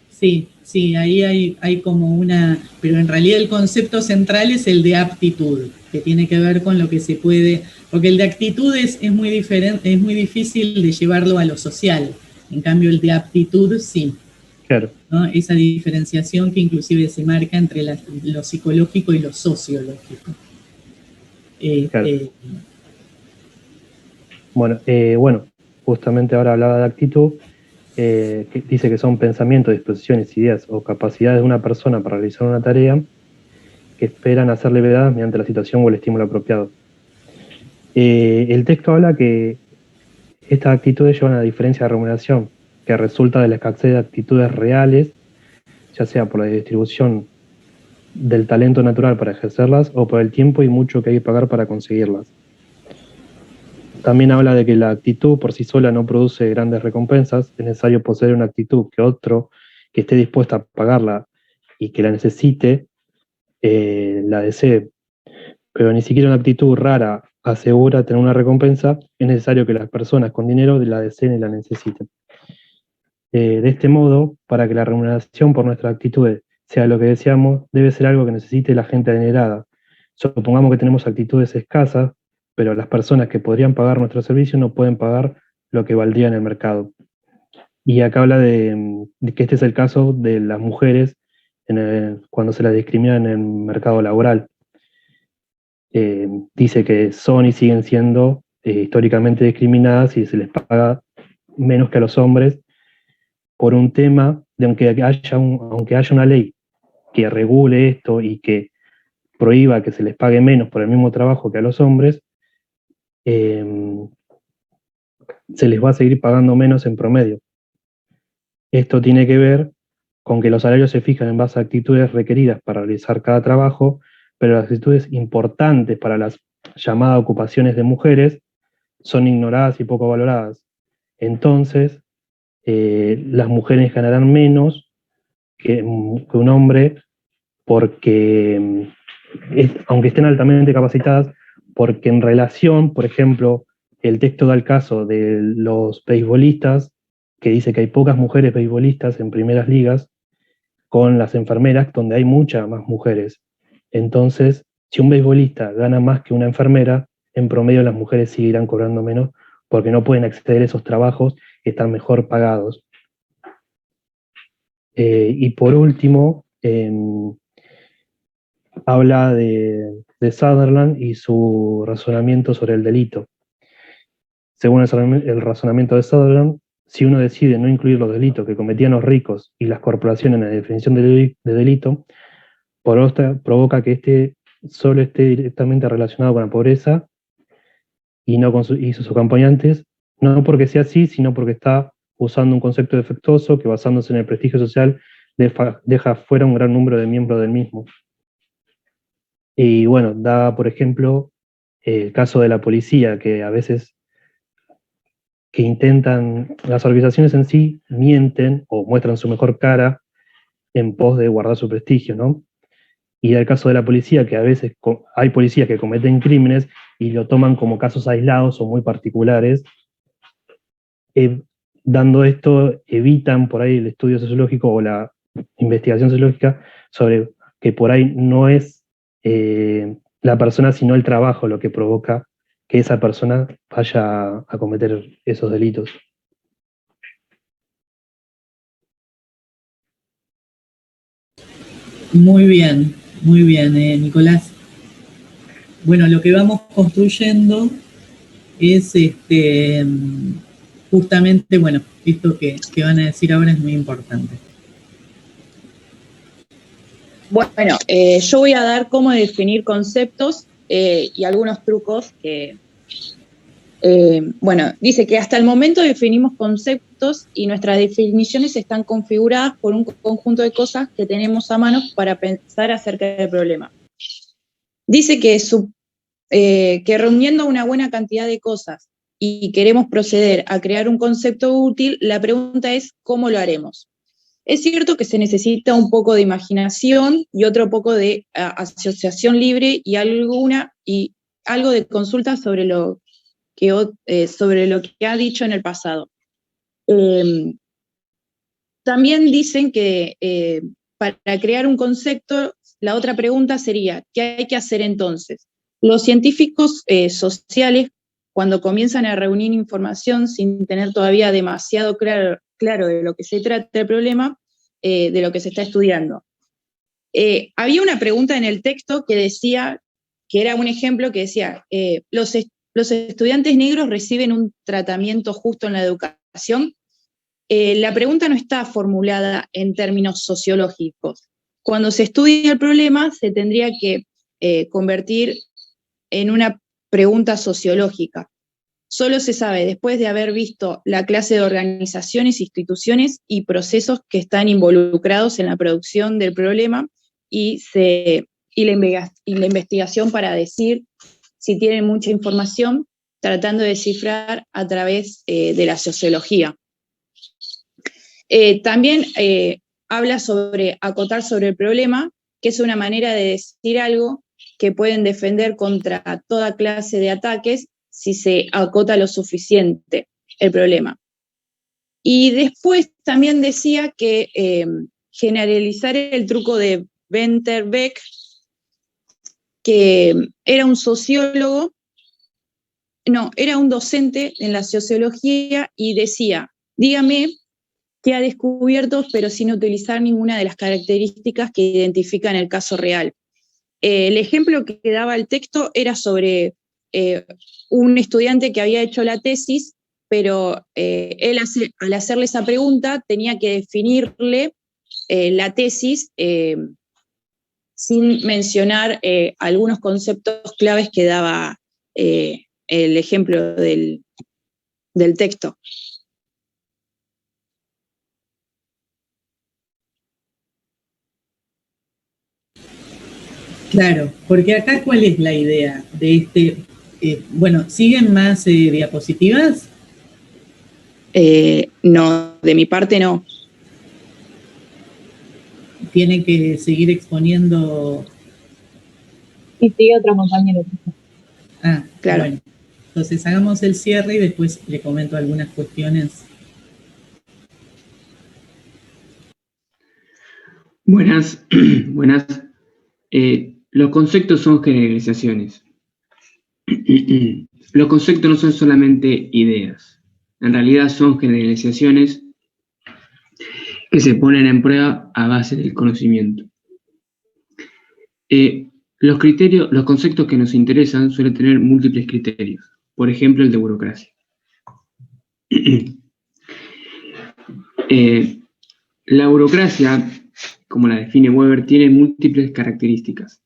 Sí, ahí hay como una, pero en realidad el concepto central es el de aptitud, que tiene que ver con lo que se puede, porque el de actitud es muy diferente, es muy difícil de llevarlo a lo social, en cambio el de aptitud sí. Claro. ¿No? Esa diferenciación que inclusive se marca entre lo psicológico y lo sociológico. Claro. Bueno, justamente ahora hablaba de actitud, que dice que son pensamientos, disposiciones, ideas o capacidades de una persona para realizar una tarea que esperan hacer levedad mediante la situación o el estímulo apropiado. El texto habla que estas actitudes llevan a la diferencia de remuneración, que resulta de la escasez de actitudes reales, ya sea por la distribución del talento natural para ejercerlas o por el tiempo y mucho que hay que pagar para conseguirlas. También habla de que la actitud por sí sola no produce grandes recompensas, es necesario poseer una actitud que otro que esté dispuesto a pagarla y que la necesite, la desee. Pero ni siquiera una actitud rara asegura tener una recompensa, es necesario que las personas con dinero la deseen y la necesiten. De este modo, para que la remuneración por nuestras actitudes sea lo que deseamos, debe ser algo que necesite la gente adinerada. Supongamos que tenemos actitudes escasas, pero las personas que podrían pagar nuestro servicio no pueden pagar lo que valdría en el mercado. Y acá habla de que este es el caso de las mujeres cuando se las discrimina en el mercado laboral. Dice que son y siguen siendo históricamente discriminadas y se les paga menos que a los hombres por un tema de aunque haya una ley que regule esto y que prohíba que se les pague menos por el mismo trabajo que a los hombres, se les va a seguir pagando menos en promedio. Esto tiene que ver con que los salarios se fijan en base a actitudes requeridas para realizar cada trabajo, pero las actitudes importantes para las llamadas ocupaciones de mujeres son ignoradas y poco valoradas. Entonces, las mujeres ganarán menos que un hombre porque, aunque estén altamente capacitadas, porque en relación, por ejemplo, el texto da el caso de los beisbolistas, que dice que hay pocas mujeres beisbolistas en primeras ligas, con las enfermeras, donde hay muchas más mujeres. Entonces, si un beisbolista gana más que una enfermera, en promedio las mujeres seguirán cobrando menos, porque no pueden acceder a esos trabajos que están mejor pagados. Y por último, habla de Sutherland y su razonamiento sobre el delito. Según el razonamiento de Sutherland, si uno decide no incluir los delitos que cometían los ricos y las corporaciones en la definición de delito, provoca que este solo esté directamente relacionado con la pobreza y no con y sus acompañantes, no porque sea así, sino porque está usando un concepto defectuoso que, basándose en el prestigio social, deja fuera un gran número de miembros del mismo. Y bueno, da, por ejemplo, el caso de la policía, que a veces que intentan, las organizaciones en sí mienten o muestran su mejor cara en pos de guardar su prestigio, ¿no? Y el caso de la policía, que a veces hay policías que cometen crímenes y lo toman como casos aislados o muy particulares. Dando esto, evitan por ahí el estudio sociológico o la investigación sociológica sobre que por ahí no es la persona, sino el trabajo lo que provoca que esa persona vaya a cometer esos delitos. Muy bien, Nicolás. Bueno, lo que vamos construyendo es justamente, bueno, esto que van a decir ahora es muy importante. Bueno, yo voy a dar cómo definir conceptos y algunos trucos que... bueno, dice que hasta el momento definimos conceptos y nuestras definiciones están configuradas por un conjunto de cosas que tenemos a mano para pensar acerca del problema. Dice que reuniendo una buena cantidad de cosas y queremos proceder a crear un concepto útil, la pregunta es ¿cómo lo haremos? Es cierto que se necesita un poco de imaginación y otro poco de asociación libre y algo de consulta sobre lo que ha dicho en el pasado. También dicen que para crear un concepto, la otra pregunta sería, ¿qué hay que hacer entonces? Los científicos sociales, cuando comienzan a reunir información sin tener todavía demasiado claro de lo que se trata el problema, de lo que se está estudiando. Había una pregunta en el texto que decía, que era un ejemplo que decía, los estudiantes negros reciben un tratamiento justo en la educación. La pregunta no está formulada en términos sociológicos. Cuando se estudia el problema, se tendría que convertir en una pregunta sociológica. Solo se sabe después de haber visto la clase de organizaciones, instituciones y procesos que están involucrados en la producción del problema y la investigación para decir si tienen mucha información, tratando de descifrar a través de la sociología. También habla sobre acotar sobre el problema, que es una manera de decir algo que pueden defender contra toda clase de ataques si se acota lo suficiente el problema. Y después también decía que generalizar el truco de Venter-Beck, que era un sociólogo, no, era un docente en la sociología y decía, dígame qué ha descubierto, pero sin utilizar ninguna de las características que identifican el caso real. El ejemplo que daba el texto era sobre un estudiante que había hecho la tesis, pero él al hacerle esa pregunta tenía que definirle la tesis sin mencionar algunos conceptos claves que daba el ejemplo del texto. Claro, porque acá ¿cuál es la idea de este? Bueno, ¿siguen más diapositivas? No, de mi parte no. Tiene que seguir exponiendo. Y sigue otro compañero. Ah, claro. Bueno, entonces hagamos el cierre y después le comento algunas cuestiones. Buenas. Los conceptos son generalizaciones. Los conceptos no son solamente ideas. En realidad son generalizaciones que se ponen en prueba a base del conocimiento. Los conceptos que nos interesan suelen tener múltiples criterios. Por ejemplo, el de burocracia. La burocracia, como la define Weber, tiene múltiples características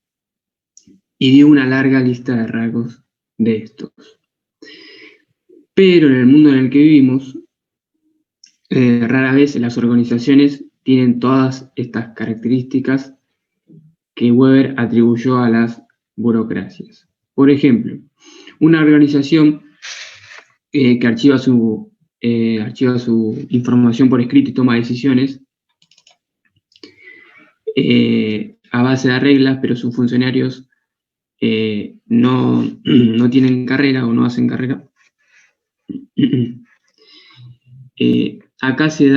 y dio una larga lista de rasgos de estos. Pero en el mundo en el que vivimos, rara vez las organizaciones tienen todas estas características que Weber atribuyó a las burocracias. Por ejemplo, una organización que archiva su información por escrito y toma decisiones a base de reglas, pero sus funcionarios no tienen carrera o no hacen carrera. Acá se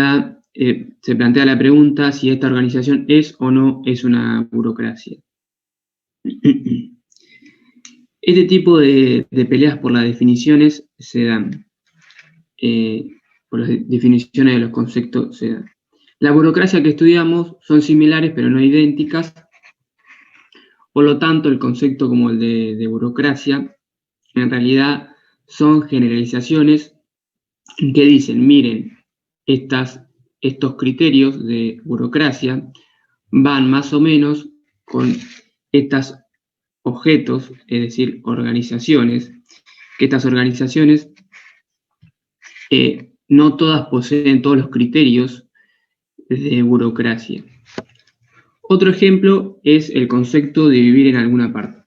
plantea la pregunta si esta organización es o no es una burocracia. Este tipo de peleas por las definiciones se dan. Por las definiciones de los conceptos se dan. La burocracia que estudiamos son similares pero no idénticas. Por lo tanto, el concepto como el de burocracia en realidad son generalizaciones que dicen, miren, estos criterios de burocracia van más o menos con estos objetos, es decir, organizaciones, que estas organizaciones no todas poseen todos los criterios de burocracia. Otro ejemplo es el concepto de vivir en alguna parte.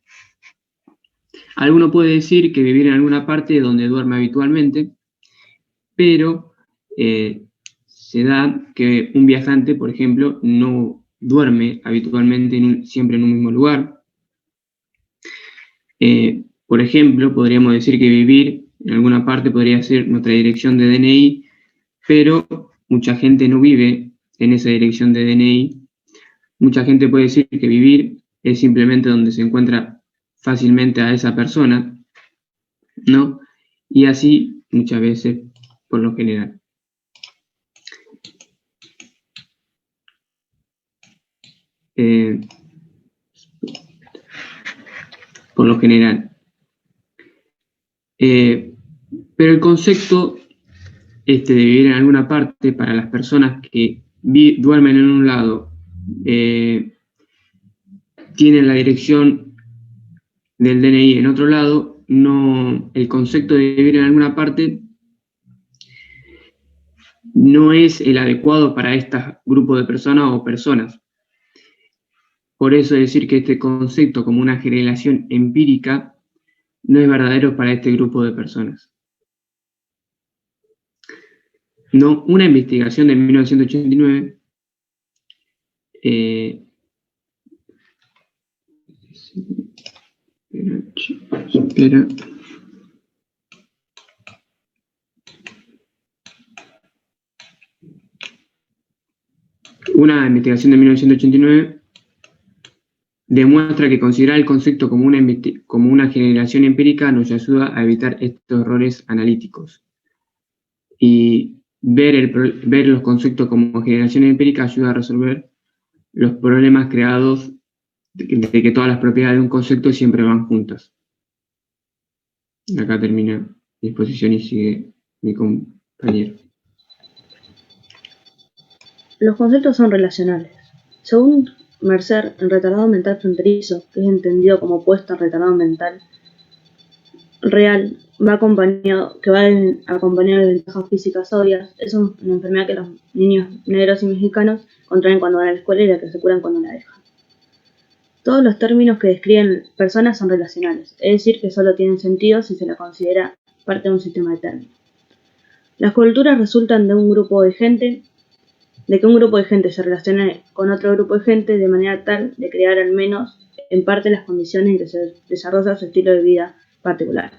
Alguno puede decir que vivir en alguna parte donde duerme habitualmente, pero se da que un viajante, por ejemplo, no duerme habitualmente siempre en un mismo lugar. Por ejemplo, podríamos decir que vivir en alguna parte podría ser nuestra dirección de DNI, pero mucha gente no vive en esa dirección de DNI. Mucha gente puede decir que vivir es simplemente donde se encuentra fácilmente a esa persona, ¿no? Y así muchas veces, por lo general. Por lo general. Pero el concepto de vivir en alguna parte para las personas que duermen en un lado, tienen la dirección del DNI en otro lado, el concepto de vivir en alguna parte no es el adecuado para este grupo de personas o personas. Por eso decir que este concepto como una generación empírica no es verdadero para este grupo de personas. No, una investigación de 1989 Una investigación de 1989 demuestra que considerar el concepto como una generación empírica nos ayuda a evitar estos errores analíticos. Y ver los conceptos como generación empírica ayuda a resolver los problemas creados de que todas las propiedades de un concepto siempre van juntas. Acá termina mi exposición y sigue mi compañero. Los conceptos son relacionales. Según Mercer, el retardado mental fronterizo, que es entendido como opuesto al retardado mental real, va acompañado de ventajas físicas obvias. Es una enfermedad que los niños negros y mexicanos contraen cuando van a la escuela y la que se curan cuando la dejan. Todos los términos que describen personas son relacionales, es decir, que solo tienen sentido si se la considera parte de un sistema de términos. Las culturas resultan de que un grupo de gente se relacione con otro grupo de gente de manera tal de crear al menos en parte las condiciones en que se desarrolla su estilo de vida particular.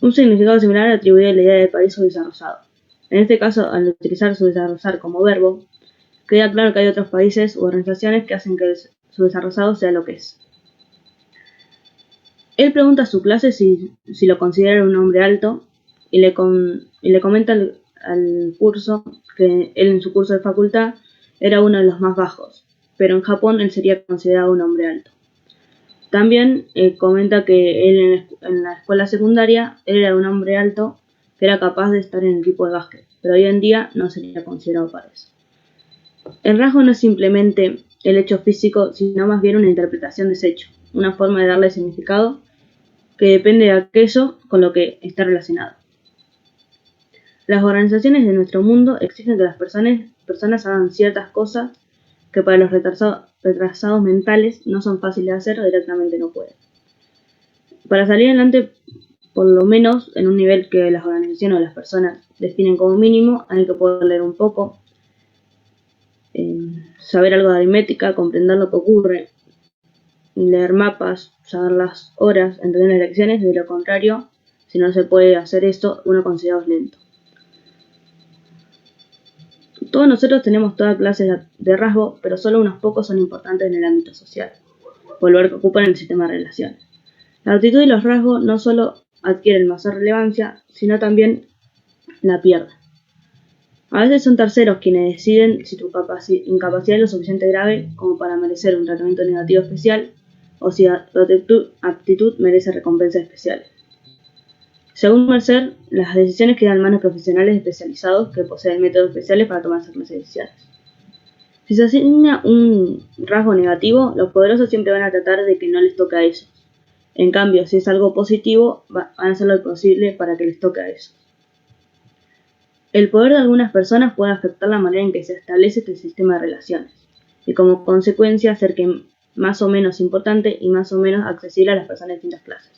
Un significado similar atribuye la idea de país subdesarrollado. En este caso, al utilizar subdesarrollar como verbo, queda claro que hay otros países u organizaciones que hacen que el subdesarrollado sea lo que es. Él pregunta a su clase si lo considera un hombre alto y le comenta al curso que él en su curso de facultad era uno de los más bajos, pero en Japón él sería considerado un hombre alto. También comenta que él en la escuela secundaria él era un hombre alto, que era capaz de estar en el equipo de básquet, pero hoy en día no sería considerado para eso. El rasgo no es simplemente el hecho físico, sino más bien una interpretación de ese hecho, una forma de darle significado que depende de aquello con lo que está relacionado. Las organizaciones de nuestro mundo exigen que las personas hagan ciertas cosas que para los retrasados mentales no son fáciles de hacer o directamente no pueden. Para salir adelante, por lo menos en un nivel que las organizaciones o las personas definen como mínimo, hay que poder leer un poco, saber algo de aritmética, comprender lo que ocurre, leer mapas, saber las horas, entender las lecciones. De lo contrario, si no se puede hacer esto, uno considera lento. Todos nosotros tenemos toda clase de rasgos, pero solo unos pocos son importantes en el ámbito social, por el lugar que ocupan en el sistema de relaciones. La actitud y los rasgos no solo adquieren mayor relevancia, sino también la pierden. A veces son terceros quienes deciden si tu incapacidad es lo suficiente grave como para merecer un tratamiento negativo especial o si tu actitud merece recompensas especiales. Según Mercer, las decisiones quedan en manos de profesionales especializados que poseen métodos especiales para tomar esas decisiones. Si se asigna un rasgo negativo, los poderosos siempre van a tratar de que no les toque a ellos. En cambio, si es algo positivo, van a hacer lo posible para que les toque a ellos. El poder de algunas personas puede afectar la manera en que se establece este sistema de relaciones, y como consecuencia hacer que más o menos importante y más o menos accesible a las personas de distintas clases.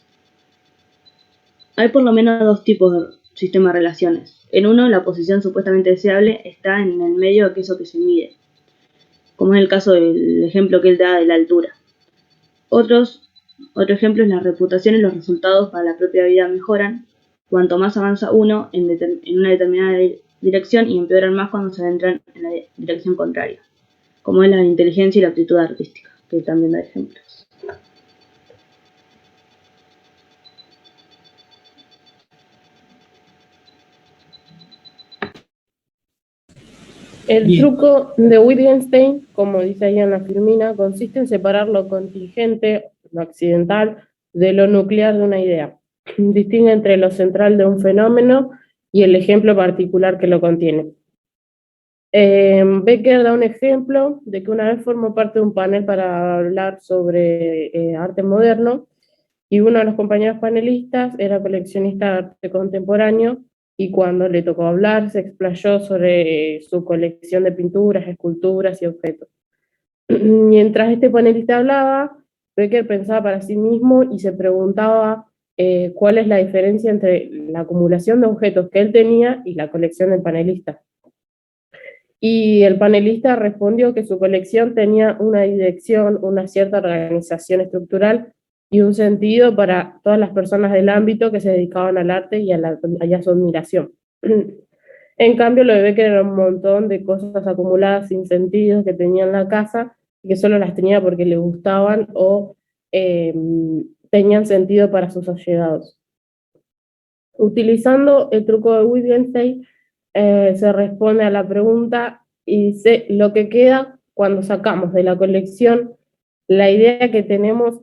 Hay por lo menos dos tipos de sistema de relaciones. En uno, la posición supuestamente deseable está en el medio de aquello que se mide, como es el caso del ejemplo que él da de la altura. Otro ejemplo es la reputación y los resultados para la propia vida mejoran cuanto más avanza uno en una determinada dirección y empeoran más cuando se adentran en la dirección contraria, como es la inteligencia y la aptitud artística, que también da ejemplos. El truco de Wittgenstein, como dice ahí en la filmina, consiste en separar lo contingente, lo accidental, de lo nuclear de una idea. Distingue entre lo central de un fenómeno y el ejemplo particular que lo contiene. Becker da un ejemplo de que una vez formó parte de un panel para hablar sobre arte moderno y uno de los compañeros panelistas era coleccionista de arte contemporáneo y cuando le tocó hablar se explayó sobre su colección de pinturas, esculturas y objetos. Mientras este panelista hablaba, Becker pensaba para sí mismo y se preguntaba cuál es la diferencia entre la acumulación de objetos que él tenía y la colección del panelista. Y el panelista respondió que su colección tenía una dirección, una cierta organización estructural y un sentido para todas las personas del ámbito que se dedicaban al arte y a su admiración. En cambio, lo de Becker era un montón de cosas acumuladas sin sentido que tenía en la casa y que solo las tenía porque le gustaban o tenían sentido para sus allegados. Utilizando el truco de Wittgenstein, se responde a la pregunta y dice lo que queda cuando sacamos de la colección la idea que tenemos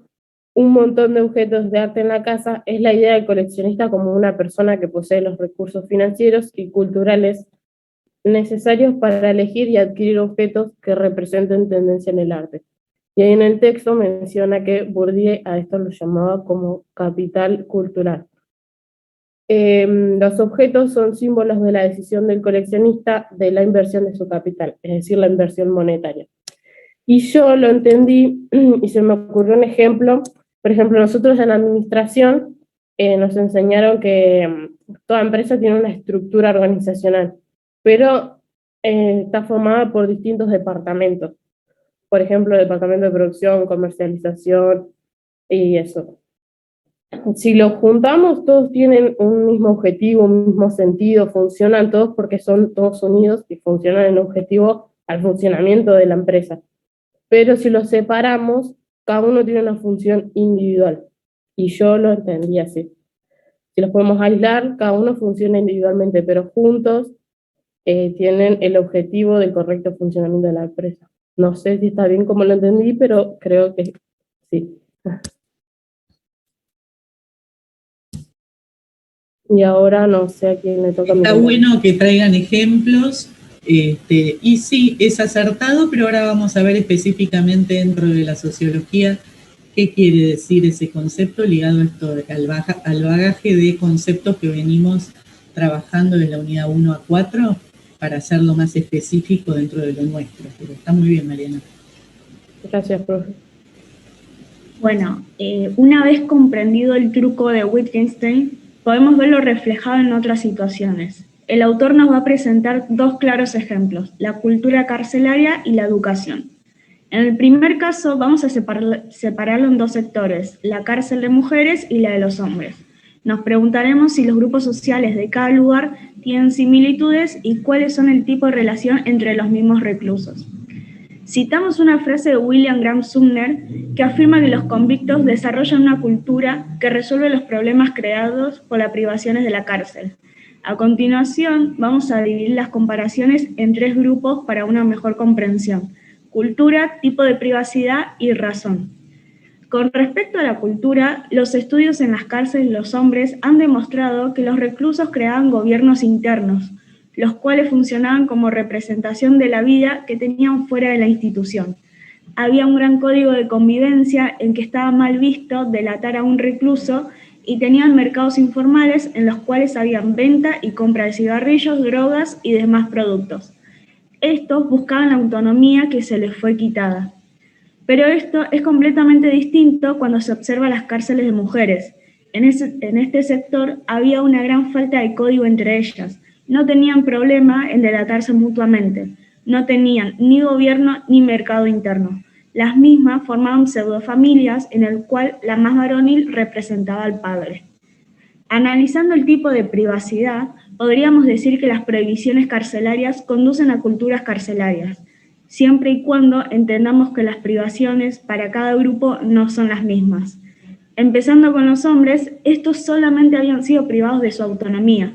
un montón de objetos de arte en la casa es la idea del coleccionista como una persona que posee los recursos financieros y culturales necesarios para elegir y adquirir objetos que representen tendencia en el arte. Y ahí en el texto menciona que Bourdieu a esto lo llamaba como capital cultural. Los objetos son símbolos de la decisión del coleccionista de la inversión de su capital, es decir, la inversión monetaria. Y yo lo entendí y se me ocurrió un ejemplo. Por ejemplo, nosotros en administración nos enseñaron que toda empresa tiene una estructura organizacional, pero está formada por distintos departamentos. Por ejemplo, el departamento de producción, comercialización y eso. Si los juntamos, todos tienen un mismo objetivo, un mismo sentido, funcionan todos porque son todos unidos y funcionan en objetivo al funcionamiento de la empresa. Pero si los separamos, cada uno tiene una función individual. Y yo lo entendí así. Si los podemos aislar, cada uno funciona individualmente, pero juntos tienen el objetivo del correcto funcionamiento de la empresa. No sé si está bien como lo entendí, pero creo que sí. Y ahora no sé a quién le toca. Está bueno que traigan ejemplos, y sí, es acertado, pero ahora vamos a ver específicamente dentro de la sociología qué quiere decir ese concepto ligado a esto, al bagaje de conceptos que venimos trabajando de la unidad 1 a 4 para hacerlo más específico dentro de lo nuestro. Pero está muy bien, Mariana. Gracias, profe. Bueno, una vez comprendido el truco de Wittgenstein, podemos verlo reflejado en otras situaciones. El autor nos va a presentar dos claros ejemplos, la cultura carcelaria y la educación. En el primer caso vamos a separarlo en dos sectores, la cárcel de mujeres y la de los hombres. Nos preguntaremos si los grupos sociales de cada lugar tienen similitudes y cuáles son el tipo de relación entre los mismos reclusos. Citamos una frase de William Graham Sumner que afirma que los convictos desarrollan una cultura que resuelve los problemas creados por las privaciones de la cárcel. A continuación, vamos a dividir las comparaciones en tres grupos para una mejor comprensión: cultura, tipo de privacidad y razón. Con respecto a la cultura, los estudios en las cárceles de los hombres han demostrado que los reclusos creaban gobiernos internos, los cuales funcionaban como representación de la vida que tenían fuera de la institución. Había un gran código de convivencia en que estaba mal visto delatar a un recluso y tenían mercados informales en los cuales habían venta y compra de cigarrillos, drogas y demás productos. Estos buscaban la autonomía que se les fue quitada. Pero esto es completamente distinto cuando se observa las cárceles de mujeres. En este sector había una gran falta de código entre ellas. No tenían problema en delatarse mutuamente. No tenían ni gobierno ni mercado interno. Las mismas formaban pseudofamilias en el cual la más varonil representaba al padre. Analizando el tipo de privacidad, podríamos decir que las prohibiciones carcelarias conducen a culturas carcelarias, siempre y cuando entendamos que las privaciones para cada grupo no son las mismas. Empezando con los hombres, estos solamente habían sido privados de su autonomía,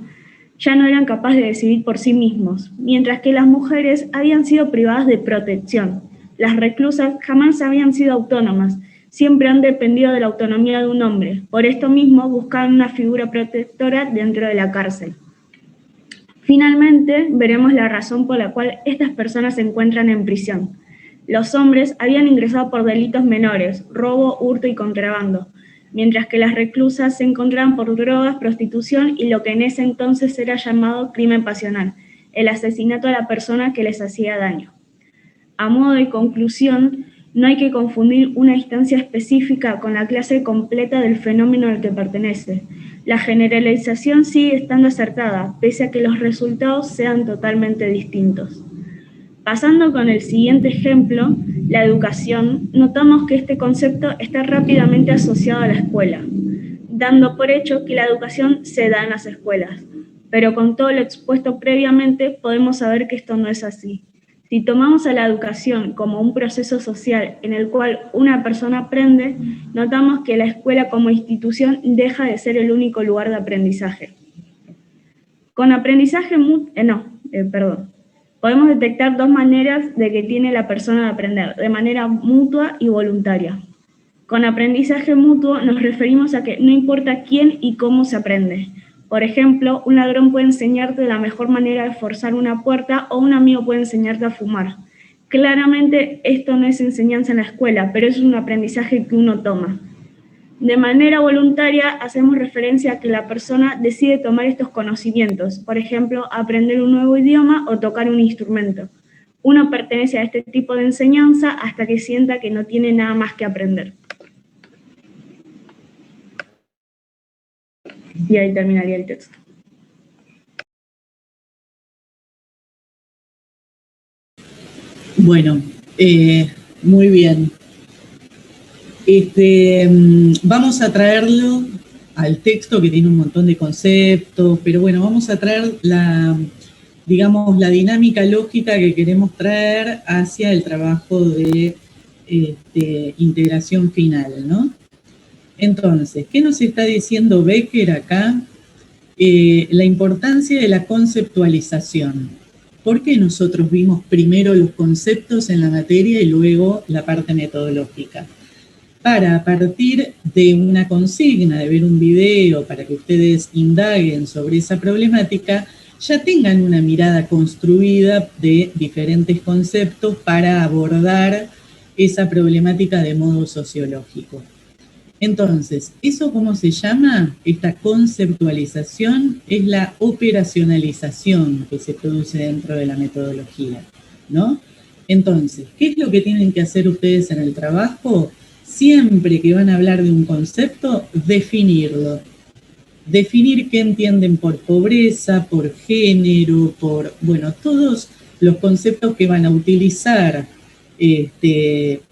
ya no eran capaces de decidir por sí mismos, mientras que las mujeres habían sido privadas de protección. Las reclusas jamás habían sido autónomas, siempre han dependido de la autonomía de un hombre. Por esto mismo buscaban una figura protectora dentro de la cárcel. Finalmente, veremos la razón por la cual estas personas se encuentran en prisión. Los hombres habían ingresado por delitos menores, robo, hurto y contrabando, mientras que las reclusas se encontraban por drogas, prostitución y lo que en ese entonces era llamado crimen pasional, el asesinato a la persona que les hacía daño. A modo de conclusión, no hay que confundir una instancia específica con la clase completa del fenómeno al que pertenece. La generalización sigue estando acertada, pese a que los resultados sean totalmente distintos. Pasando con el siguiente ejemplo, la educación, notamos que este concepto está rápidamente asociado a la escuela, dando por hecho que la educación se da en las escuelas, pero con todo lo expuesto previamente podemos saber que esto no es así. Si tomamos a la educación como un proceso social en el cual una persona aprende, notamos que la escuela como institución deja de ser el único lugar de aprendizaje. Con aprendizaje podemos detectar dos maneras de que tiene la persona de aprender, de manera mutua y voluntaria. Con aprendizaje mutuo nos referimos a que no importa quién y cómo se aprende. Por ejemplo, un ladrón puede enseñarte la mejor manera de forzar una puerta o un amigo puede enseñarte a fumar. Claramente esto no es enseñanza en la escuela, pero es un aprendizaje que uno toma. De manera voluntaria hacemos referencia a que la persona decide tomar estos conocimientos, por ejemplo, aprender un nuevo idioma o tocar un instrumento. Uno pertenece a este tipo de enseñanza hasta que sienta que no tiene nada más que aprender. Y ahí terminaría el texto. Bueno, muy bien. Vamos a traerlo al texto que tiene un montón de conceptos, pero bueno, vamos a traer la dinámica lógica que queremos traer hacia el trabajo de integración final, ¿no? Entonces, ¿qué nos está diciendo Becker acá? La importancia de la conceptualización. ¿Por qué nosotros vimos primero los conceptos en la materia y luego la parte metodológica? para, a partir de una consigna, de ver un video, para que ustedes indaguen sobre esa problemática, ya tengan una mirada construida de diferentes conceptos para abordar esa problemática de modo sociológico. Entonces, ¿eso cómo se llama? Esta conceptualización es la operacionalización que se produce dentro de la metodología, ¿no? Entonces, ¿qué es lo que tienen que hacer ustedes en el trabajo? Siempre que van a hablar de un concepto, definirlo. Definir qué entienden por pobreza, por género, por, bueno, todos los conceptos que van a utilizar,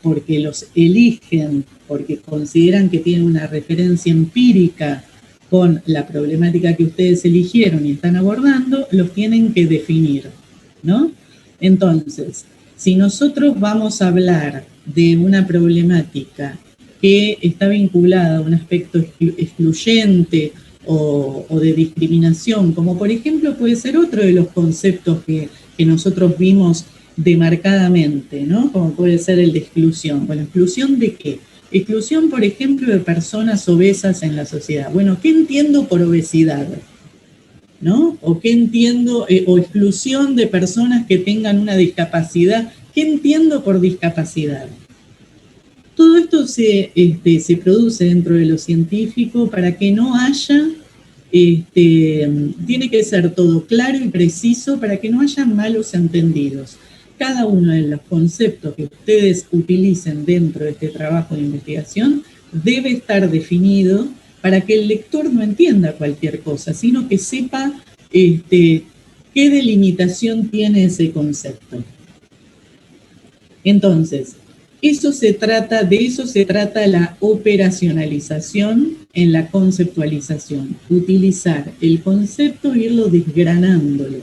porque los eligen, porque consideran que tienen una referencia empírica con la problemática que ustedes eligieron y están abordando, los tienen que definir, ¿no? Entonces, si nosotros vamos a hablar de una problemática que está vinculada a un aspecto excluyente o de discriminación, como por ejemplo puede ser otro de los conceptos que nosotros vimos demarcadamente, ¿no? Como puede ser el de exclusión. Bueno, ¿exclusión de qué? Exclusión, por ejemplo, de personas obesas en la sociedad. Bueno, ¿qué entiendo por obesidad? ¿No? ¿O qué entiendo? O exclusión de personas que tengan una discapacidad. ¿Qué entiendo por discapacidad? Todo esto se produce dentro de lo científico para que no haya, tiene que ser todo claro y preciso para que no haya malos entendidos. Cada uno de los conceptos que ustedes utilicen dentro de este trabajo de investigación debe estar definido para que el lector no entienda cualquier cosa, sino que sepa qué delimitación tiene ese concepto. Entonces, de eso se trata la operacionalización en la conceptualización. Utilizar el concepto e irlo desgranándolo.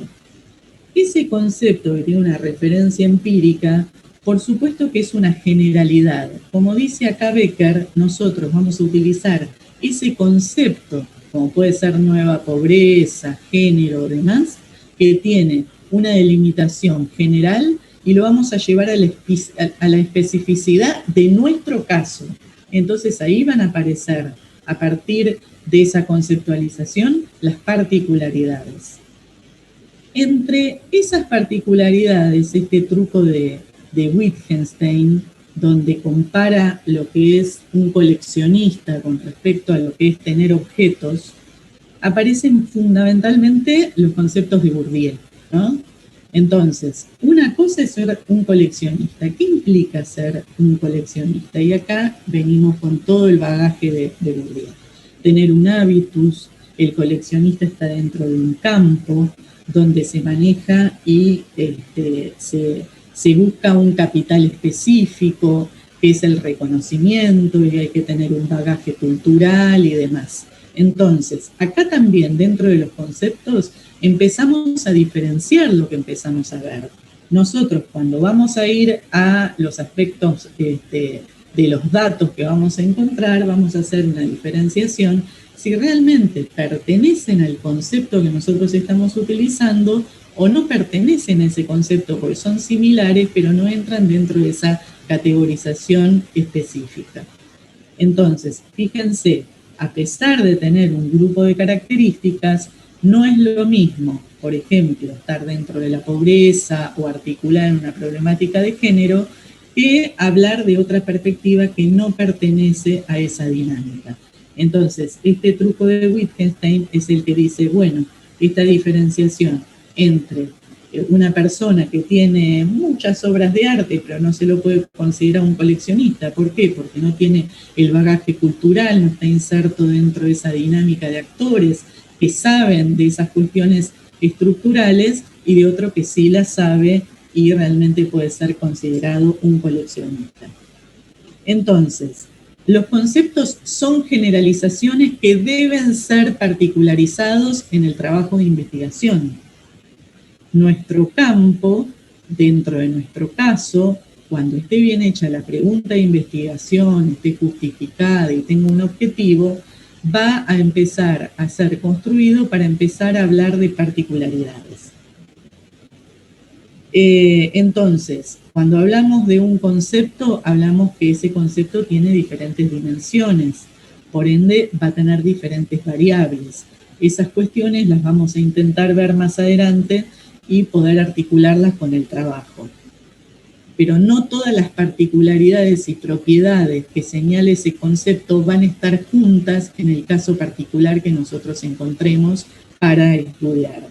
Ese concepto que tiene una referencia empírica, por supuesto que es una generalidad. Como dice acá Becker, nosotros vamos a utilizar ese concepto, como puede ser nueva pobreza, género o demás, que tiene una delimitación general y lo vamos a llevar a la especificidad de nuestro caso. Entonces ahí van a aparecer, a partir de esa conceptualización, las particularidades. Entre esas particularidades, este truco de Wittgenstein, donde compara lo que es un coleccionista con respecto a lo que es tener objetos, aparecen fundamentalmente los conceptos de Bourdieu, ¿no? Entonces, una cosa es ser un coleccionista. ¿Qué implica ser un coleccionista? Y acá venimos con todo el bagaje de Bourdieu. Tener un hábitus, el coleccionista está dentro de un campo donde se maneja y se busca un capital específico, que es el reconocimiento, y hay que tener un bagaje cultural y demás. Entonces, acá también dentro de los conceptos empezamos a diferenciar lo que empezamos a ver. Nosotros cuando vamos a ir a los aspectos de los datos que vamos a encontrar, vamos a hacer una diferenciación si realmente pertenecen al concepto que nosotros estamos utilizando o no pertenecen a ese concepto porque son similares pero no entran dentro de esa categorización específica. Entonces, fíjense, a pesar de tener un grupo de características, no es lo mismo, por ejemplo, estar dentro de la pobreza o articular en una problemática de género que hablar de otra perspectiva que no pertenece a esa dinámica. Entonces, este truco de Wittgenstein es el que dice, bueno, esta diferenciación entre una persona que tiene muchas obras de arte, pero no se lo puede considerar un coleccionista. ¿Por qué? Porque no tiene el bagaje cultural, no está inserto dentro de esa dinámica de actores que saben de esas cuestiones estructurales, y de otro que sí las sabe y realmente puede ser considerado un coleccionista. Entonces, los conceptos son generalizaciones que deben ser particularizados en el trabajo de investigación. Nuestro campo, dentro de nuestro caso, cuando esté bien hecha la pregunta de investigación, esté justificada y tenga un objetivo, va a empezar a ser construido para empezar a hablar de particularidades. Entonces, cuando hablamos de un concepto, hablamos que ese concepto tiene diferentes dimensiones, por ende va a tener diferentes variables. Esas cuestiones las vamos a intentar ver más adelante y poder articularlas con el trabajo. Pero no todas las particularidades y propiedades que señale ese concepto van a estar juntas en el caso particular que nosotros encontremos para estudiar.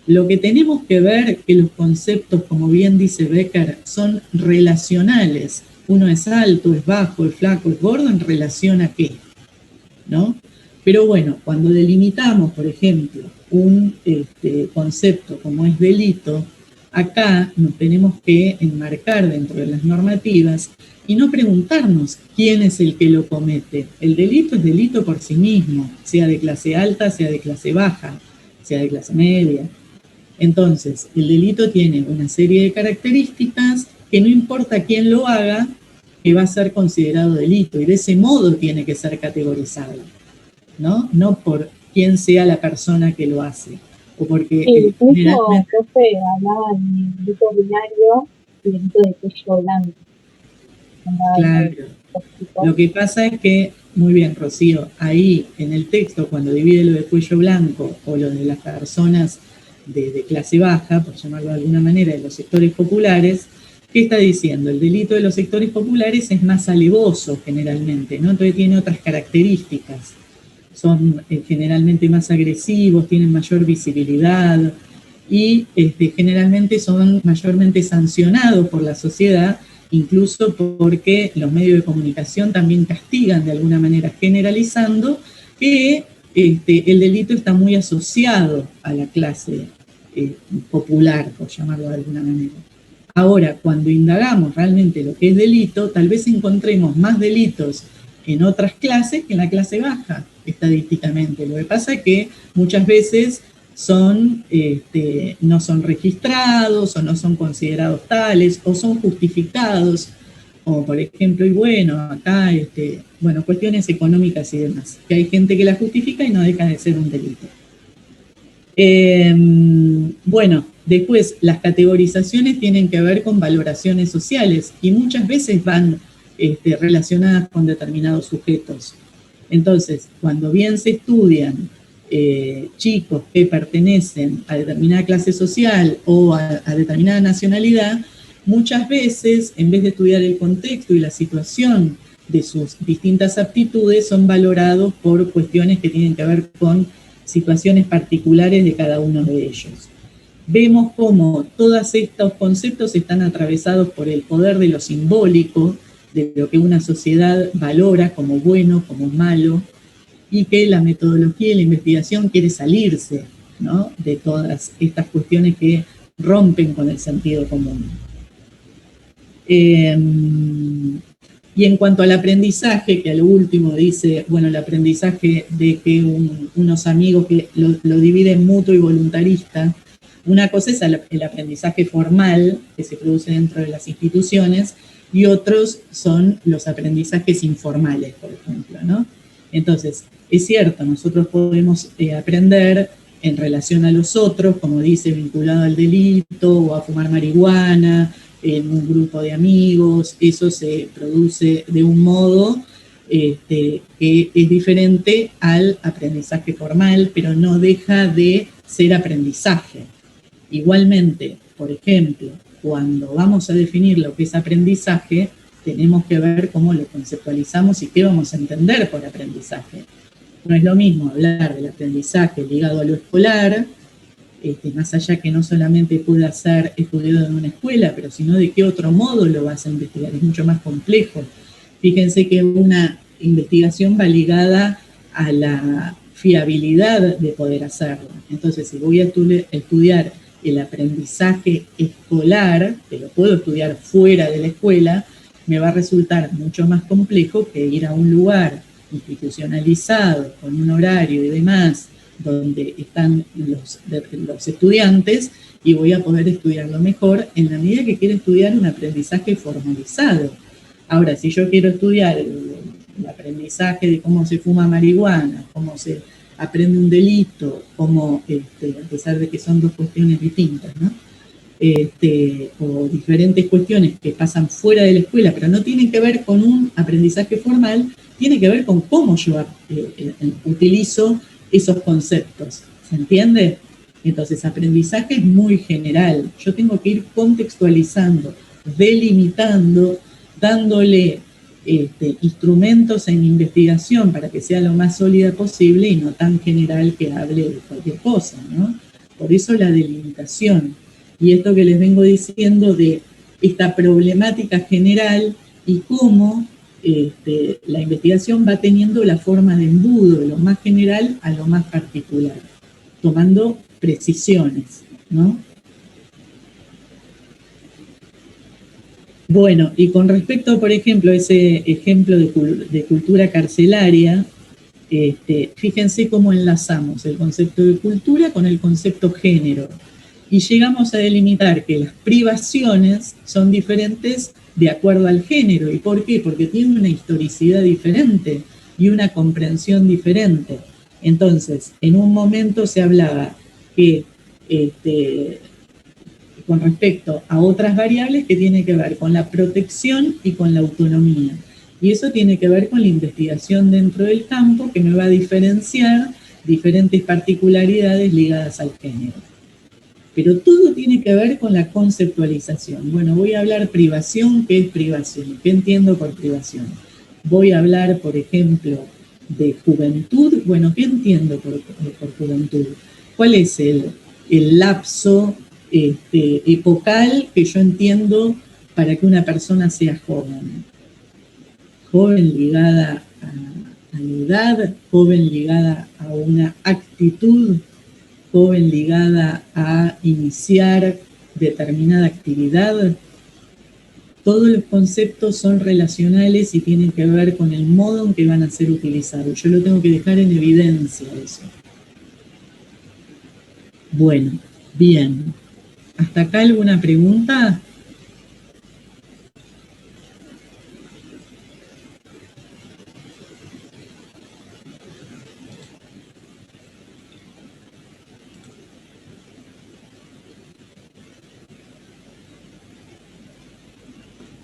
Lo que tenemos que ver es que los conceptos, como bien dice Becker, son relacionales. Uno es alto, es bajo, es flaco, es gordo, ¿en relación a qué? ¿No? Pero bueno, cuando delimitamos, por ejemplo, un concepto como es delito, acá nos tenemos que enmarcar dentro de las normativas y no preguntarnos quién es el que lo comete. El delito es delito por sí mismo, sea de clase alta, sea de clase baja, sea de clase media. Entonces, el delito tiene una serie de características que no importa quién lo haga, que va a ser considerado delito, y de ese modo tiene que ser categorizado, ¿no? No por quién sea la persona que lo hace. O porque incluso, profe, hablaba de delito binario y delito de cuello blanco. Claro. Lo que pasa es que, muy bien, Rocío, ahí en el texto, cuando divide lo de cuello blanco o lo de las personas de clase baja, por llamarlo de alguna manera, de los sectores populares, ¿qué está diciendo? El delito de los sectores populares es más alevoso generalmente, ¿no? Entonces tiene otras características. Son generalmente más agresivos, tienen mayor visibilidad y generalmente son mayormente sancionados por la sociedad, incluso porque los medios de comunicación también castigan de alguna manera, generalizando que el delito está muy asociado a la clase popular, por llamarlo de alguna manera. Ahora, cuando indagamos realmente lo que es delito, tal vez encontremos más delitos en otras clases que en la clase baja, estadísticamente. Lo que pasa es que muchas veces no son registrados o no son considerados tales o son justificados, como por ejemplo, y bueno, acá, cuestiones económicas y demás, que hay gente que la justifica y no deja de ser un delito. Bueno, después las categorizaciones tienen que ver con valoraciones sociales y muchas veces van relacionadas con determinados sujetos. Entonces, cuando bien se estudian chicos que pertenecen a determinada clase social o a determinada nacionalidad, muchas veces, en vez de estudiar el contexto y la situación de sus distintas aptitudes, son valorados por cuestiones que tienen que ver con situaciones particulares de cada uno de ellos. Vemos cómo todos estos conceptos están atravesados por el poder de lo simbólico, de lo que una sociedad valora como bueno, como malo, y que la metodología y la investigación quiere salirse, ¿no?, de todas estas cuestiones que rompen con el sentido común. Y en cuanto al aprendizaje, que a lo último dice, bueno, el aprendizaje de que unos amigos que lo dividen mutuo y voluntarista, una cosa es el aprendizaje formal que se produce dentro de las instituciones y otros son los aprendizajes informales, por ejemplo, ¿no? Entonces, es cierto, nosotros podemos aprender en relación a los otros, como dice, vinculado al delito o a fumar marihuana, en un grupo de amigos, eso se produce de un modo que es diferente al aprendizaje formal, pero no deja de ser aprendizaje. Igualmente, por ejemplo, cuando vamos a definir lo que es aprendizaje, tenemos que ver cómo lo conceptualizamos y qué vamos a entender por aprendizaje. No es lo mismo hablar del aprendizaje ligado a lo escolar, más allá que no solamente pueda ser estudiado en una escuela, pero sino de qué otro modo lo vas a investigar, es mucho más complejo. Fíjense que una investigación va ligada a la fiabilidad de poder hacerlo. Entonces, si voy a estudiar el aprendizaje escolar, que lo puedo estudiar fuera de la escuela, me va a resultar mucho más complejo que ir a un lugar institucionalizado, con un horario y demás, donde están los estudiantes, y voy a poder estudiarlo mejor en la medida que quiero estudiar un aprendizaje formalizado. Ahora, si yo quiero estudiar el aprendizaje de cómo se fuma marihuana, cómo se aprende un delito, cómo, a pesar de que son dos cuestiones distintas, ¿no? o diferentes cuestiones que pasan fuera de la escuela, pero no tienen que ver con un aprendizaje formal, tiene que ver con cómo yo utilizo esos conceptos. ¿Se entiende? Entonces, aprendizaje es muy general. Yo tengo que ir contextualizando, delimitando, dándole instrumentos en investigación para que sea lo más sólida posible y no tan general que hable de cualquier cosa, ¿no? Por eso la delimitación. Y esto que les vengo diciendo de esta problemática general y cómo la investigación va teniendo la forma de embudo, de lo más general a lo más particular, tomando precisiones, ¿no? Bueno, y con respecto, por ejemplo, a ese ejemplo de cultura carcelaria, fíjense cómo enlazamos el concepto de cultura con el concepto género. Y llegamos a delimitar que las privaciones son diferentes de acuerdo al género. ¿Y por qué? Porque tienen una historicidad diferente y una comprensión diferente. Entonces, en un momento se hablaba que con respecto a otras variables que tienen que ver con la protección y con la autonomía. Y eso tiene que ver con la investigación dentro del campo que me va a diferenciar diferentes particularidades ligadas al género. Pero todo tiene que ver con la conceptualización. Bueno, voy a hablar privación. ¿Qué es privación? ¿Qué entiendo por privación? Voy a hablar, por ejemplo, de juventud. Bueno, ¿qué entiendo por juventud? ¿Cuál es el lapso epocal que yo entiendo para que una persona sea joven? Joven ligada a la edad, joven ligada a una actitud, joven ligada a iniciar determinada actividad. Todos los conceptos son relacionales y tienen que ver con el modo en que van a ser utilizados. Yo lo tengo que dejar en evidencia eso. Bueno, bien. ¿Hasta acá alguna pregunta?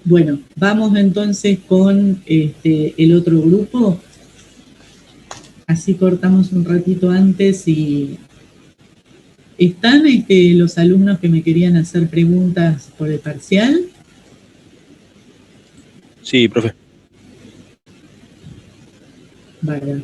Bueno, vamos entonces con el otro grupo. Así cortamos un ratito antes y... ¿Están los alumnos que me querían hacer preguntas por el parcial? Sí, profe. Bárbaro.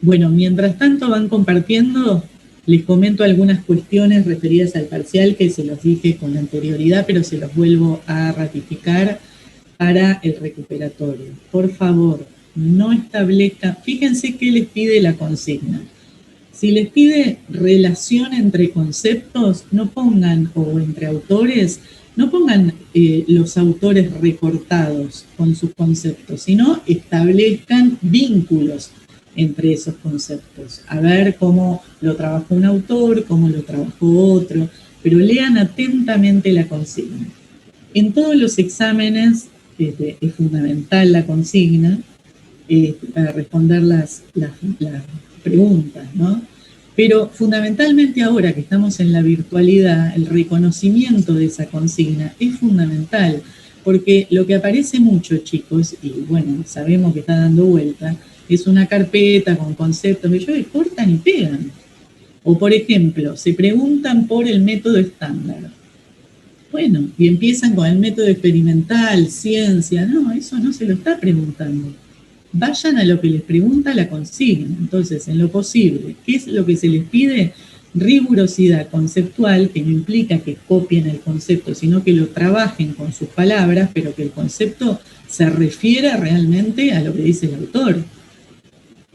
Bueno, mientras tanto van compartiendo, les comento algunas cuestiones referidas al parcial que se los dije con anterioridad, pero se los vuelvo a ratificar para el recuperatorio. Por favor, no establezcan, fíjense qué les pide la consigna. Si les pide relación entre conceptos, no pongan, o entre autores, no pongan los autores recortados con sus conceptos, sino establezcan vínculos entre esos conceptos. A ver cómo lo trabajó un autor, cómo lo trabajó otro, pero lean atentamente la consigna. En todos los exámenes es fundamental la consigna para responder las preguntas, ¿no? Pero fundamentalmente ahora que estamos en la virtualidad, el reconocimiento de esa consigna es fundamental, porque lo que aparece mucho, chicos, y bueno, sabemos que está dando vuelta, es una carpeta con conceptos que ellos cortan y pegan. O por ejemplo, se preguntan por el método estándar. Bueno, y empiezan con el método experimental, ciencia. No, eso no se lo está preguntando. Vayan a lo que les pregunta la consigna. Entonces, en lo posible, ¿qué es lo que se les pide? Rigurosidad conceptual, que no implica que copien el concepto, sino que lo trabajen con sus palabras, pero que el concepto se refiera realmente a lo que dice el autor.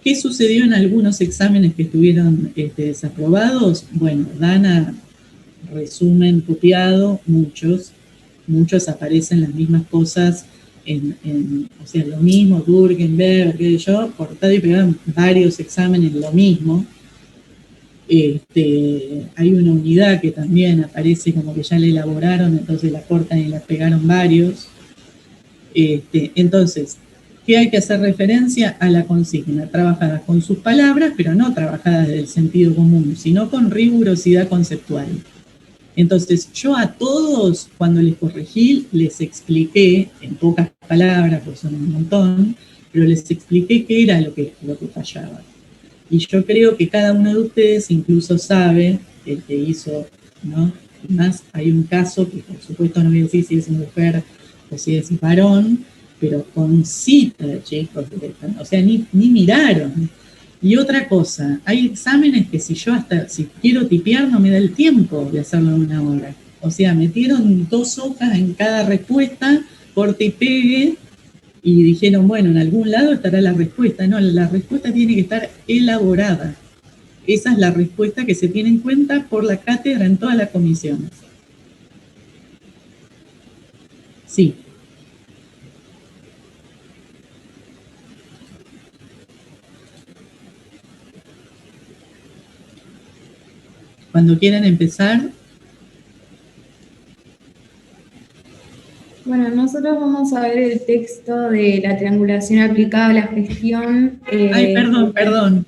¿Qué sucedió en algunos exámenes que estuvieron desaprobados? Bueno, dan a resumen copiado, muchos aparecen las mismas cosas, o sea, lo mismo, Durkheim, Weber, qué sé yo, cortado y pegado varios exámenes lo mismo. Hay una unidad que también aparece como que ya la elaboraron, entonces la cortan y la pegaron varios. Entonces, que hay que hacer referencia a la consigna, trabajada con sus palabras, pero no trabajada desde el sentido común, sino con rigurosidad conceptual. Entonces, yo a todos, cuando les corregí, les expliqué, en pocas palabras, porque son un montón, pero les expliqué qué era lo que fallaba. Y yo creo que cada uno de ustedes incluso sabe, el que hizo, ¿no? Además, hay un caso que por supuesto no voy a decir si es mujer o si es varón, pero con cita, chicos, o sea, ni miraron. Y otra cosa, hay exámenes que si quiero tipear no me da el tiempo de hacerlo en 1 hora. O sea, metieron 2 hojas en cada respuesta, corte y pegue, y dijeron, bueno, en algún lado estará la respuesta. No, la respuesta tiene que estar elaborada. Esa es la respuesta que se tiene en cuenta por la cátedra en todas las comisiones. Sí. Cuando quieran empezar. Bueno, nosotros vamos a ver el texto de la triangulación aplicada a la gestión. Ay, perdón.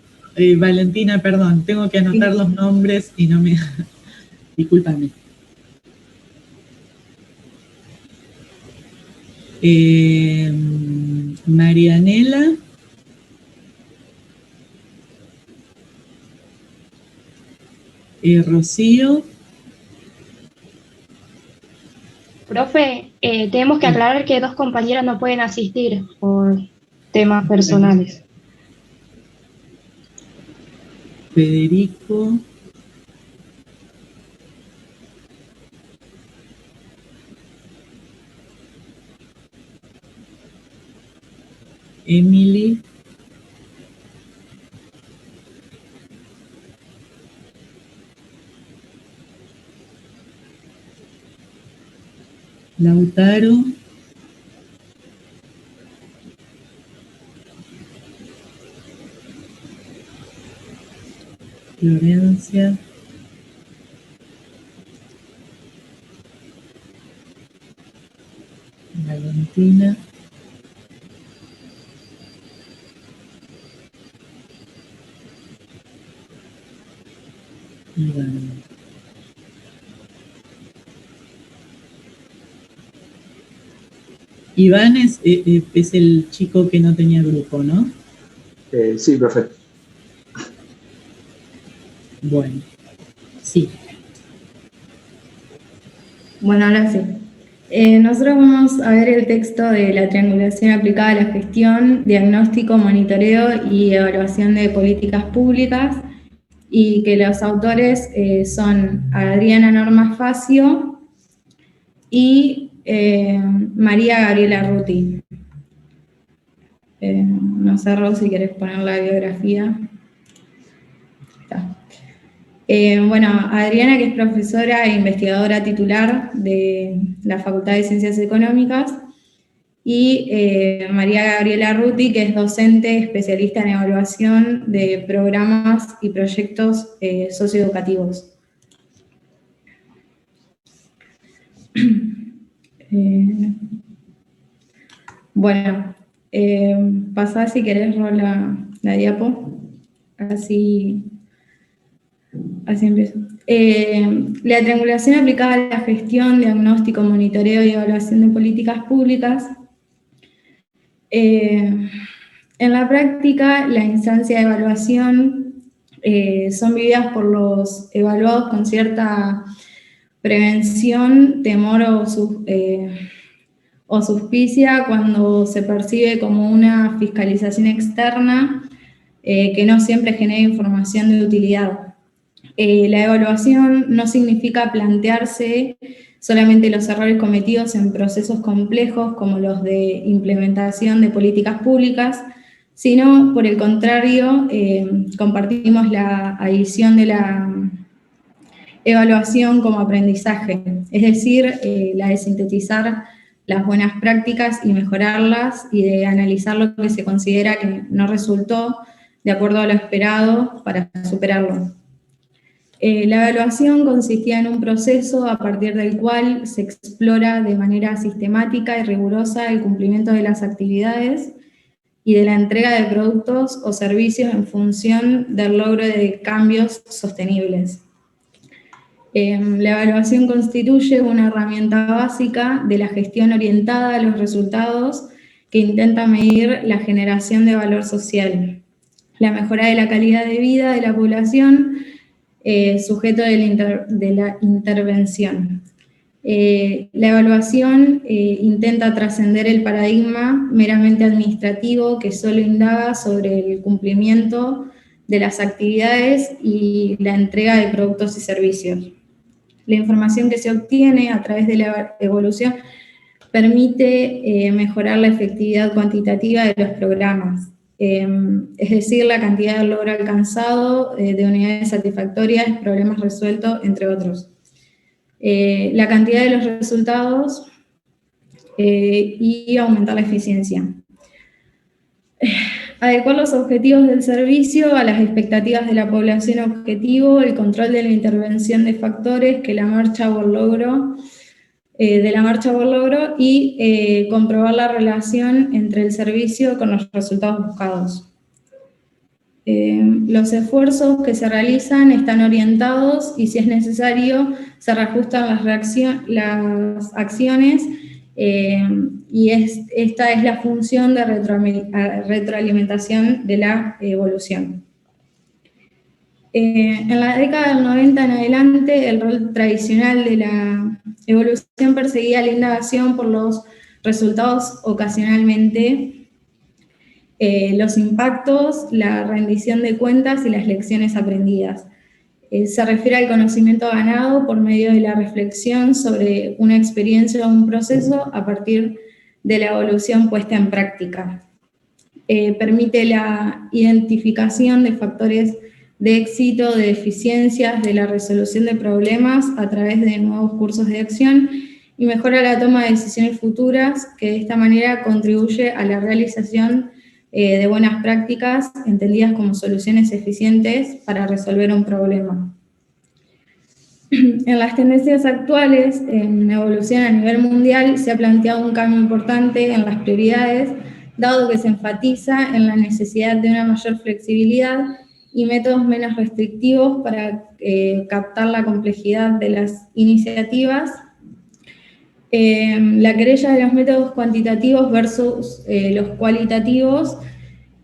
Valentina, perdón. Tengo que anotar los nombres y no me... Discúlpame. Marianela. Rocío. Profe, tenemos que aclarar que 2 compañeras no pueden asistir por temas personales. Federico. Emily. Lautaro. Florencia. Valentina. Iván. Iván es el chico que no tenía grupo, ¿no? Sí, profe. Bueno, sí. Bueno, ahora sí. Nosotros vamos a ver el texto de la triangulación aplicada a la gestión, diagnóstico, monitoreo y evaluación de políticas públicas, y que los autores son Adriana Norma Facio y María Gabriela Ruti. No sé, Ro, si querés poner la biografía. Está. Bueno, Adriana, que es profesora e investigadora titular de la Facultad de Ciencias Económicas, y María Gabriela Ruti, que es docente especialista en evaluación de programas y proyectos socioeducativos. Bueno, pasá si querés, Ro, la diapo, así empiezo. La triangulación aplicada a la gestión, diagnóstico, monitoreo y evaluación de políticas públicas. En la práctica, la instancia de evaluación son vividas por los evaluados con cierta prevención, temor o suspicia cuando se percibe como una fiscalización externa que no siempre genera información de utilidad. La evaluación no significa plantearse solamente los errores cometidos en procesos complejos como los de implementación de políticas públicas, sino por el contrario, compartimos la adición de la evaluación como aprendizaje, es decir, la de sintetizar las buenas prácticas y mejorarlas, y de analizar lo que se considera que no resultó de acuerdo a lo esperado para superarlo. La evaluación consistía en un proceso a partir del cual se explora de manera sistemática y rigurosa el cumplimiento de las actividades y de la entrega de productos o servicios en función del logro de cambios sostenibles. La evaluación constituye una herramienta básica de la gestión orientada a los resultados que intenta medir la generación de valor social, la mejora de la calidad de vida de la población, sujeto de la intervención. La evaluación intenta trascender el paradigma meramente administrativo que solo indaga sobre el cumplimiento de las actividades y la entrega de productos y servicios. La información que se obtiene a través de la evaluación permite mejorar la efectividad cuantitativa de los programas, es decir, la cantidad de logro alcanzado, de unidades satisfactorias, problemas resueltos, entre otros. La cantidad de los resultados y aumentar la eficiencia. Adecuar los objetivos del servicio a las expectativas de la población objetivo, el control de la intervención de factores que la marcha o el logro, y comprobar la relación entre el servicio con los resultados buscados. Los esfuerzos que se realizan están orientados y si es necesario se reajustan las acciones y esta es la función de retroalimentación de la evolución. En la década del 90 en adelante, el rol tradicional de la evolución perseguía la indagación por los resultados ocasionalmente, los impactos, la rendición de cuentas y las lecciones aprendidas. Se refiere al conocimiento ganado por medio de la reflexión sobre una experiencia o un proceso a partir de la evolución puesta en práctica. Permite la identificación de factores de éxito, de deficiencias, de la resolución de problemas a través de nuevos cursos de acción y mejora la toma de decisiones futuras que de esta manera contribuye a la realización de buenas prácticas entendidas como soluciones eficientes para resolver un problema. En las tendencias actuales, en evolución a nivel mundial, se ha planteado un cambio importante en las prioridades, dado que se enfatiza en la necesidad de una mayor flexibilidad y métodos menos restrictivos para captar la complejidad de las iniciativas. La querella de los métodos cuantitativos versus los cualitativos,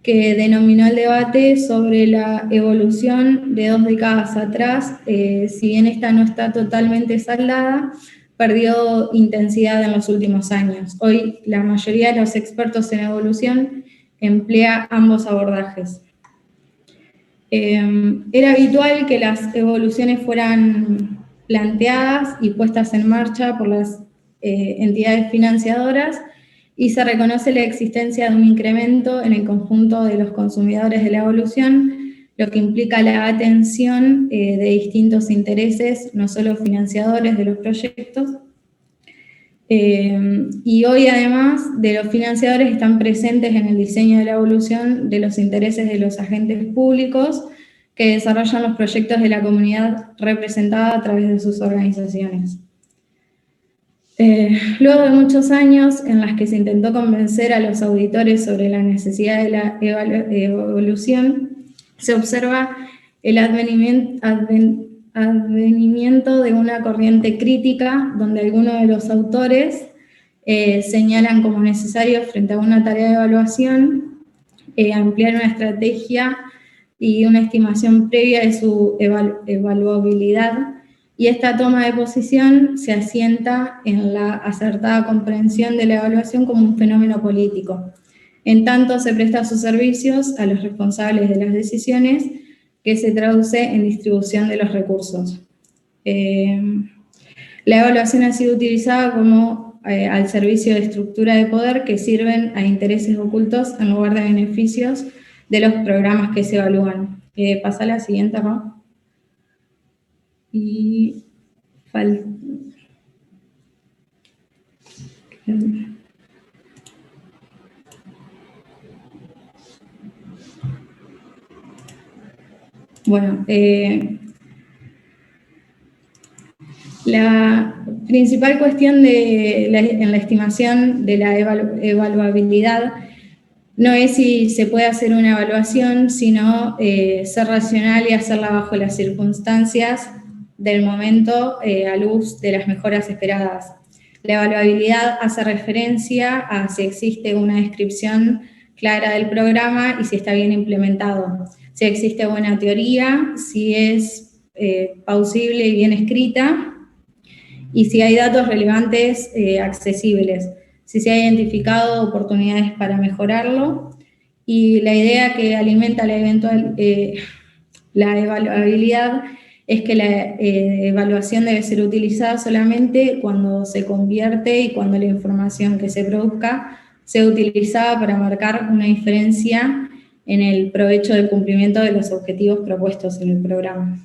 que denominó el debate sobre la evolución de 2 décadas atrás, si bien esta no está totalmente saldada, perdió intensidad en los últimos años. Hoy la mayoría de los expertos en evolución emplea ambos abordajes. Era habitual que las evoluciones fueran planteadas y puestas en marcha por las entidades financiadoras y se reconoce la existencia de un incremento en el conjunto de los consumidores de la evolución, lo que implica la atención de distintos intereses, no solo financiadores de los proyectos. Y hoy, además de los financiadores, están presentes en el diseño de la evolución de los intereses de los agentes públicos que desarrollan los proyectos de la comunidad representada a través de sus organizaciones. Luego de muchos años en las que se intentó convencer a los auditores sobre la necesidad de la evolución, se observa el advenimiento de una corriente crítica donde algunos de los autores señalan como necesario frente a una tarea de evaluación ampliar una estrategia y una estimación previa de su evaluabilidad, y esta toma de posición se asienta en la acertada comprensión de la evaluación como un fenómeno político. En tanto, se presta sus servicios a los responsables de las decisiones, que se traduce en distribución de los recursos. La evaluación ha sido utilizada como al servicio de estructura de poder que sirven a intereses ocultos en lugar de beneficios de los programas que se evalúan. Pasa a la siguiente, ¿no? Y bueno, la principal cuestión en la estimación de la evaluabilidad no es si se puede hacer una evaluación, sino ser racional y hacerla bajo las circunstancias del momento a luz de las mejoras esperadas. La evaluabilidad hace referencia a si existe una descripción clara del programa y si está bien implementado, si existe buena teoría, si es plausible y bien escrita, y si hay datos relevantes accesibles, si se ha identificado oportunidades para mejorarlo, y la idea que alimenta la evaluabilidad es que la evaluación debe ser utilizada solamente cuando se convierte y cuando la información que se produzca sea utilizada para marcar una diferencia en el provecho del cumplimiento de los objetivos propuestos en el programa.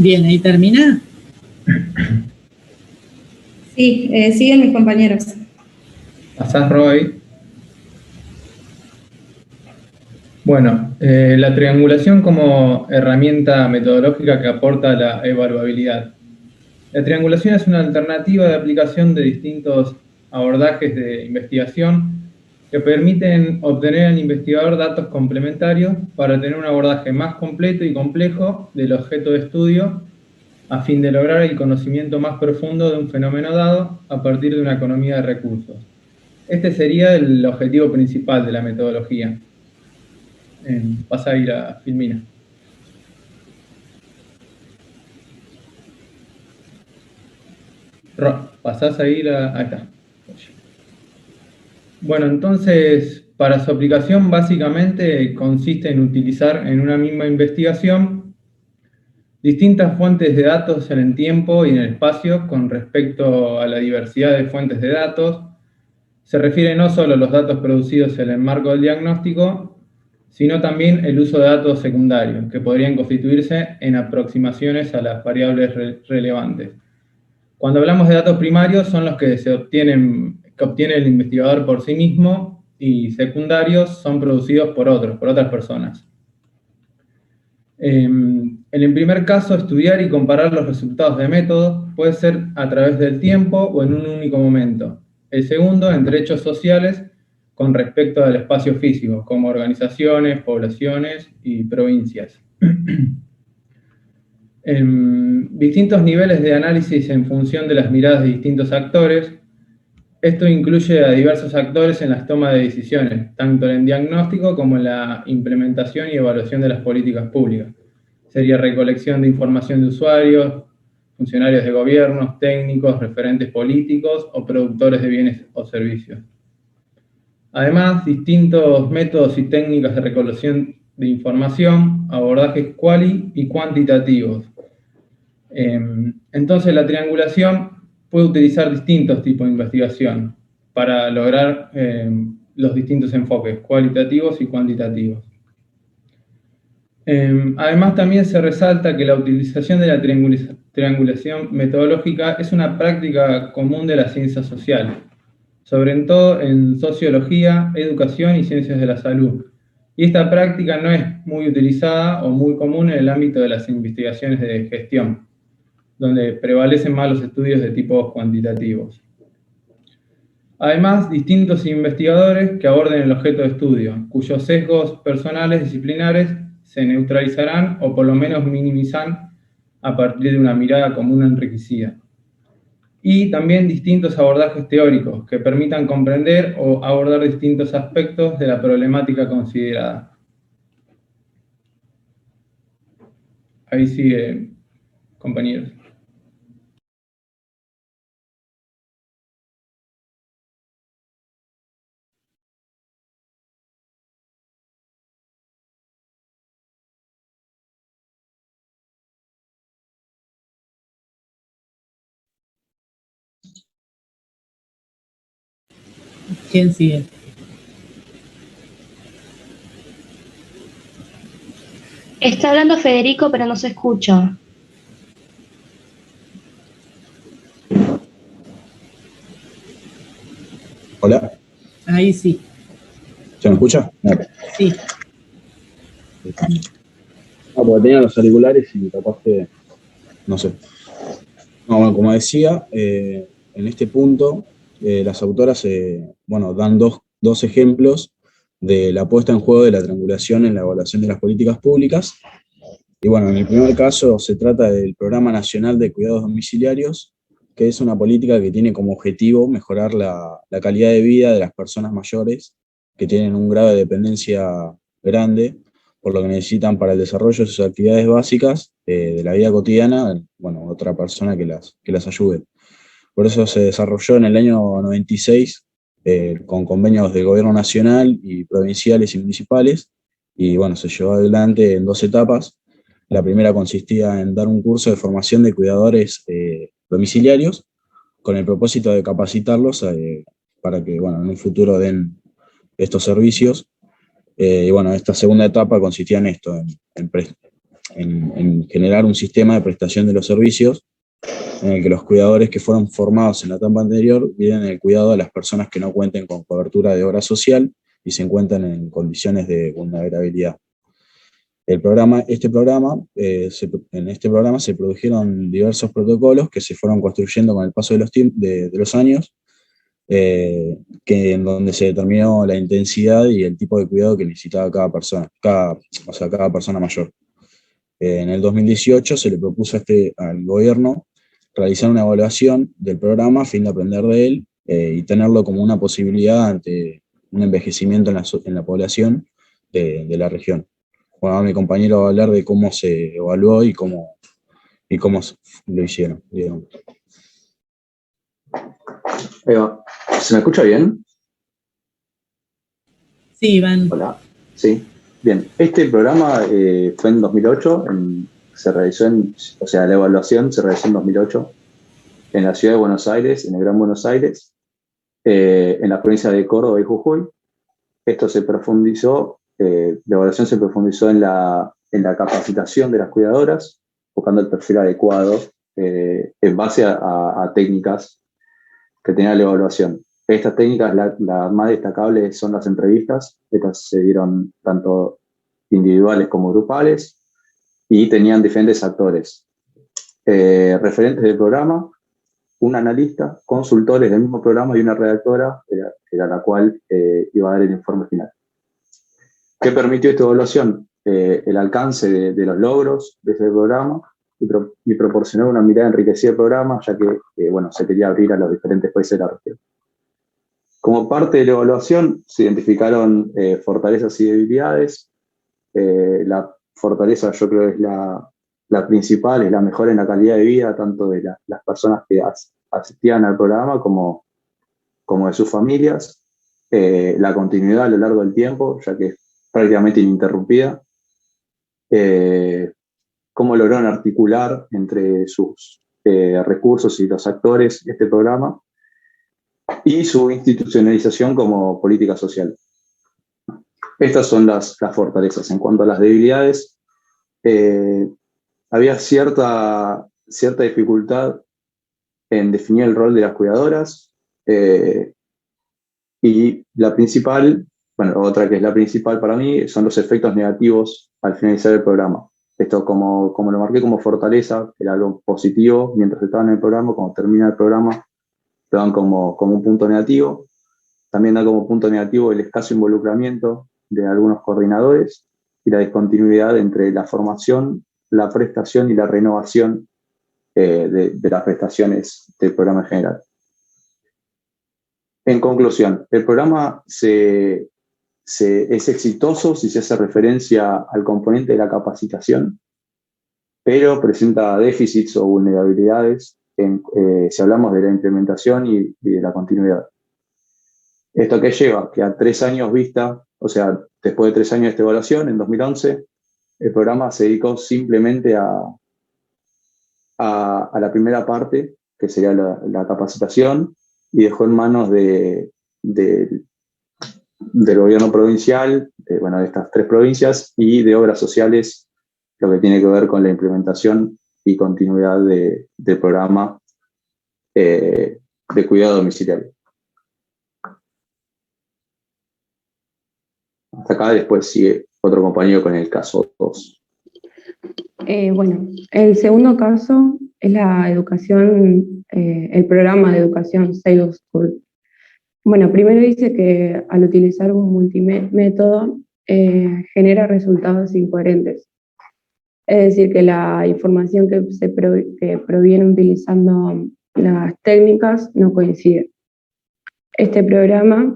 Bien, ahí termina. Sí, siguen mis compañeros. ¿Pasás, Roy? Bueno, la triangulación como herramienta metodológica que aporta la evaluabilidad. La triangulación es una alternativa de aplicación de distintos abordajes de investigación que permiten obtener al investigador datos complementarios para tener un abordaje más completo y complejo del objeto de estudio a fin de lograr el conocimiento más profundo de un fenómeno dado a partir de una economía de recursos. Este sería el objetivo principal de la metodología. Pasa a ir a Filmina. Pasás a ir a... Ahí está. Bueno, entonces, para su aplicación básicamente consiste en utilizar en una misma investigación distintas fuentes de datos en el tiempo y en el espacio con respecto a la diversidad de fuentes de datos. Se refiere no solo a los datos producidos en el marco del diagnóstico, sino también el uso de datos secundarios, que podrían constituirse en aproximaciones a las variables relevantes. Cuando hablamos de datos primarios son los que obtiene el investigador por sí mismo, y secundarios son producidos por otras personas. En el primer caso, estudiar y comparar los resultados de métodos puede ser a través del tiempo o en un único momento. El segundo, en derechos sociales con respecto al espacio físico, como organizaciones, poblaciones y provincias. Distintos niveles de análisis en función de las miradas de distintos actores. Esto incluye a diversos actores en las tomas de decisiones, tanto en el diagnóstico como en la implementación y evaluación de las políticas públicas. Sería recolección de información de usuarios, funcionarios de gobiernos, técnicos, referentes políticos o productores de bienes o servicios. Además, distintos métodos y técnicas de recolección de información, abordajes quali y cuantitativos. Entonces, la triangulación puede utilizar distintos tipos de investigación para lograr los distintos enfoques, cualitativos y cuantitativos. Además, también se resalta que la utilización de la triangulación metodológica es una práctica común de las ciencias sociales, sobre todo en sociología, educación y ciencias de la salud. Y esta práctica no es muy utilizada o muy común en el ámbito de las investigaciones de gestión, donde prevalecen más los estudios de tipo cuantitativos. Además, distintos investigadores que aborden el objeto de estudio, cuyos sesgos personales disciplinares se neutralizarán o por lo menos minimizan a partir de una mirada común enriquecida. Y también distintos abordajes teóricos que permitan comprender o abordar distintos aspectos de la problemática considerada. Ahí sigue, compañeros. ¿Quién sigue? Está hablando Federico, pero no se escucha. Hola. Ahí sí. ¿Se me escucha? No. Sí. No, porque tenía los auriculares y capaz que, no sé. No, bueno, como decía, en este punto las autoras dan dos ejemplos de la puesta en juego de la triangulación en la evaluación de las políticas públicas. Y bueno, en el primer caso se trata del Programa Nacional de Cuidados Domiciliarios, que es una política que tiene como objetivo mejorar la calidad de vida de las personas mayores que tienen un grado de dependencia grande, por lo que necesitan para el desarrollo de sus actividades básicas de la vida cotidiana, otra persona que las ayude. Por eso se desarrolló en el año 96 con convenios del gobierno nacional y provinciales y municipales, y se llevó adelante en 2 etapas. La primera consistía en dar un curso de formación de cuidadores domiciliarios, con el propósito de capacitarlos para que en un futuro den estos servicios. Esta segunda etapa consistía en esto, en generar un sistema de prestación de los servicios en el que los cuidadores que fueron formados en la etapa anterior brinden el cuidado a las personas que no cuenten con cobertura de obra social y se encuentran en condiciones de vulnerabilidad. En este programa se produjeron diversos protocolos que se fueron construyendo con el paso de los años, en donde se determinó la intensidad y el tipo de cuidado que necesitaba cada persona mayor. En el 2018 se le propuso al gobierno realizar una evaluación del programa a fin de aprender de él y tenerlo como una posibilidad ante un envejecimiento en la población de la región. Bueno, mi compañero va a hablar de cómo se evaluó y cómo lo hicieron, digamos. ¿Se me escucha bien? Sí, Iván. Hola. Sí, bien. Este programa fue en 2008, la evaluación se realizó en 2008 en la ciudad de Buenos Aires, en el Gran Buenos Aires, en la provincia de Córdoba y Jujuy. Esto se profundizó, la evaluación se profundizó en la capacitación de las cuidadoras, buscando el perfil adecuado en base a técnicas que tenía la evaluación. Estas técnicas, las más destacables son las entrevistas. Estas se dieron tanto individuales como grupales y tenían diferentes actores. Referentes del programa, un analista, consultores del mismo programa y una redactora, era la cual iba a dar el informe final. ¿Qué permitió esta evaluación? El alcance de los logros de ese programa y proporcionar una mirada enriquecida del programa, ya que se quería abrir a los diferentes países de la región. Como parte de la evaluación se identificaron fortalezas y debilidades. La fortaleza, yo creo, es la principal, es la mejora en la calidad de vida tanto de las personas que asistían al programa como de sus familias. La continuidad a lo largo del tiempo, ya que es prácticamente ininterrumpida. Cómo lograron articular entre sus recursos y los actores este programa, y su institucionalización como política social. Estas son las fortalezas. En cuanto a las debilidades, había cierta dificultad en definir el rol de las cuidadoras, y la principal, otra que es la principal para mí, son los efectos negativos al finalizar el programa. Esto, como lo marqué como fortaleza, era algo positivo mientras estaban en el programa. Cuando termina el programa, lo dan como un punto negativo. También da como punto negativo el escaso involucramiento de algunos coordinadores y la discontinuidad entre la formación, la prestación y la renovación de las prestaciones del programa en general. En conclusión, el programa es exitoso si se hace referencia al componente de la capacitación, pero presenta déficits o vulnerabilidades si hablamos de la implementación y de la continuidad. ¿Esto qué lleva? Que a 3 años vista, o sea, después de 3 años de esta evaluación, en 2011, el programa se dedicó simplemente a la primera parte, que sería la capacitación, y dejó en manos del gobierno provincial, de estas 3 provincias, y de obras sociales, lo que tiene que ver con la implementación y continuidad del programa de cuidado domiciliario. Hasta acá, después sigue otro compañero con el caso 2. Bueno, el segundo caso es la educación, el programa de educación Save School. Bueno, primero dice que al utilizar un multimétodo genera resultados incoherentes. Es decir, que la información que proviene utilizando las técnicas no coincide. Este programa,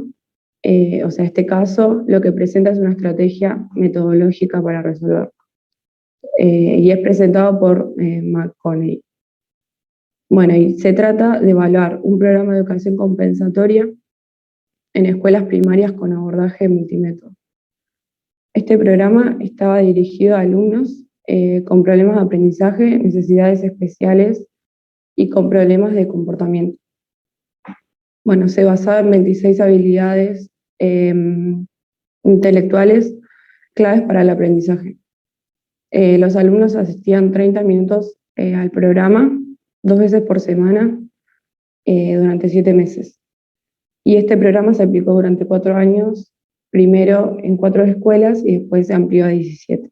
o sea, este caso, lo que presenta es una estrategia metodológica para resolver. Y es presentado por McConnell. Bueno, y se trata de evaluar un programa de educación compensatoria en escuelas primarias con abordaje multimétodo. Este programa estaba dirigido a alumnos con problemas de aprendizaje, necesidades especiales y con problemas de comportamiento. Bueno, se basaba en 26 habilidades intelectuales claves para el aprendizaje. Los alumnos asistían 30 minutos al programa, 2 veces por semana, durante 7 meses. Y este programa se aplicó durante 4 años, primero en 4 escuelas y después se amplió a 17.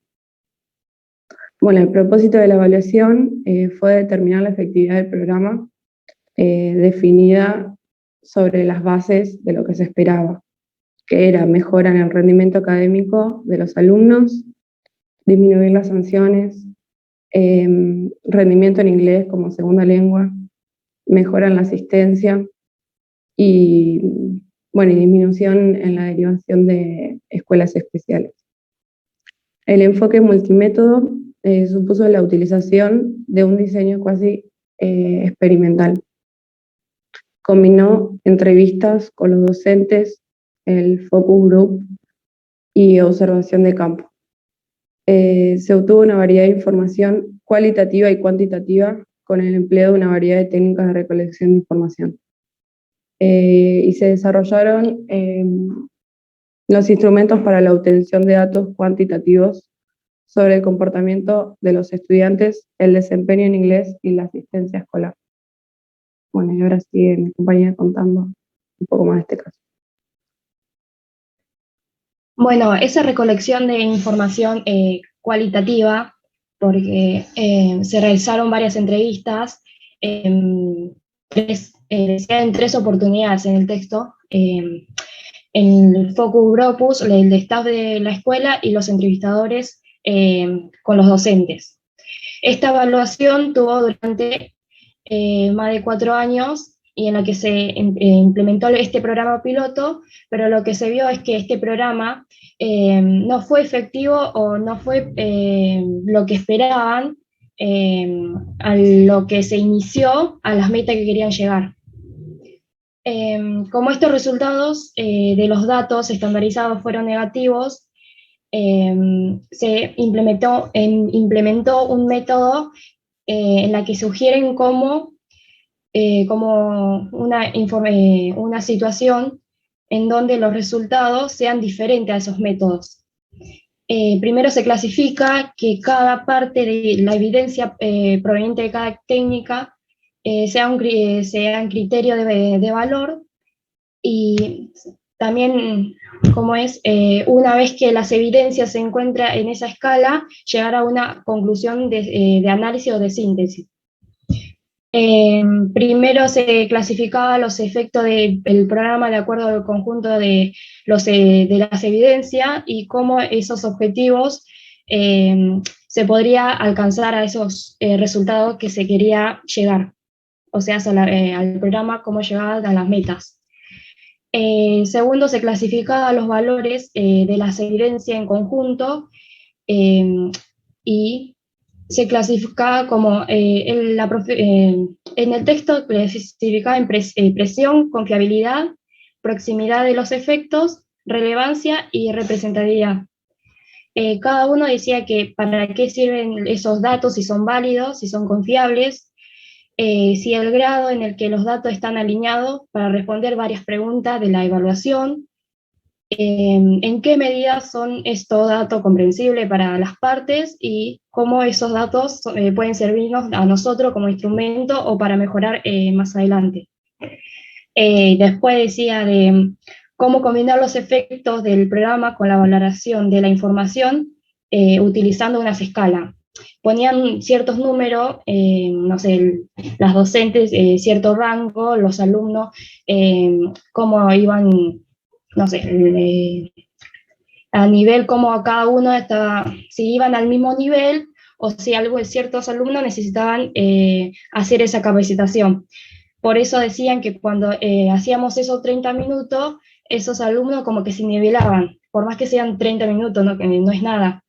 Bueno, el propósito de la evaluación fue determinar la efectividad del programa definida sobre las bases de lo que se esperaba, que era mejora en el rendimiento académico de los alumnos, disminuir las sanciones, rendimiento en inglés como segunda lengua, mejora en la asistencia y, bueno, y disminución en la derivación de escuelas especiales. El enfoque multimétodo supuso la utilización de un diseño casi experimental. Combinó entrevistas con los docentes, el focus group y observación de campo. Se obtuvo una variedad de información cualitativa y cuantitativa con el empleo de una variedad de técnicas de recolección de información. Y se desarrollaron los instrumentos para la obtención de datos cuantitativos sobre el comportamiento de los estudiantes, el desempeño en inglés y la asistencia escolar. Bueno, y ahora sigue mi compañera contando un poco más de este caso. Bueno, esa recolección de información cualitativa, porque se realizaron varias entrevistas, en 3 oportunidades en el texto, en el focus group, el staff de la escuela y los entrevistadores con los docentes. Esta evaluación tuvo durante más de 4 años y en la que se implementó este programa piloto, pero lo que se vio es que este programa no fue efectivo o no fue lo que esperaban a lo que se inició, a las metas que querían llegar. Como estos resultados de los datos estandarizados fueron negativos, se implementó un método en la que sugieren como una situación en donde los resultados sean diferentes a esos métodos. Primero se clasifica que cada parte de la evidencia proveniente de cada técnica sea un criterio de valor, y también, como es, una vez que las evidencias se encuentran en esa escala, llegar a una conclusión de análisis o de síntesis. Primero se clasificaban los efectos del programa de acuerdo al conjunto de las evidencias y cómo esos objetivos se podría alcanzar a esos resultados que se quería llegar, o sea, al programa, cómo llegar a las metas. Segundo, se clasificaban los valores de las evidencias en conjunto y se clasificaba como, en el texto clasificaba en presión, confiabilidad, proximidad de los efectos, relevancia y representatividad. Cada uno decía que para qué sirven esos datos, si son válidos, si son confiables, si el grado en el que los datos están alineados para responder varias preguntas de la evaluación, en qué medida son estos datos comprensibles para las partes y cómo esos datos pueden servirnos a nosotros como instrumento o para mejorar más adelante. Después decía de cómo combinar los efectos del programa con la valoración de la información utilizando unas escalas. ponían ciertos números, no sé, las docentes, cierto rango, los alumnos, cómo iban, no sé, a nivel como cada uno estaba, si iban al mismo nivel o si ciertos alumnos necesitaban hacer esa capacitación. Por eso decían que cuando hacíamos esos 30 minutos, esos alumnos como que se nivelaban, por más que sean 30 minutos, no, que no es nada.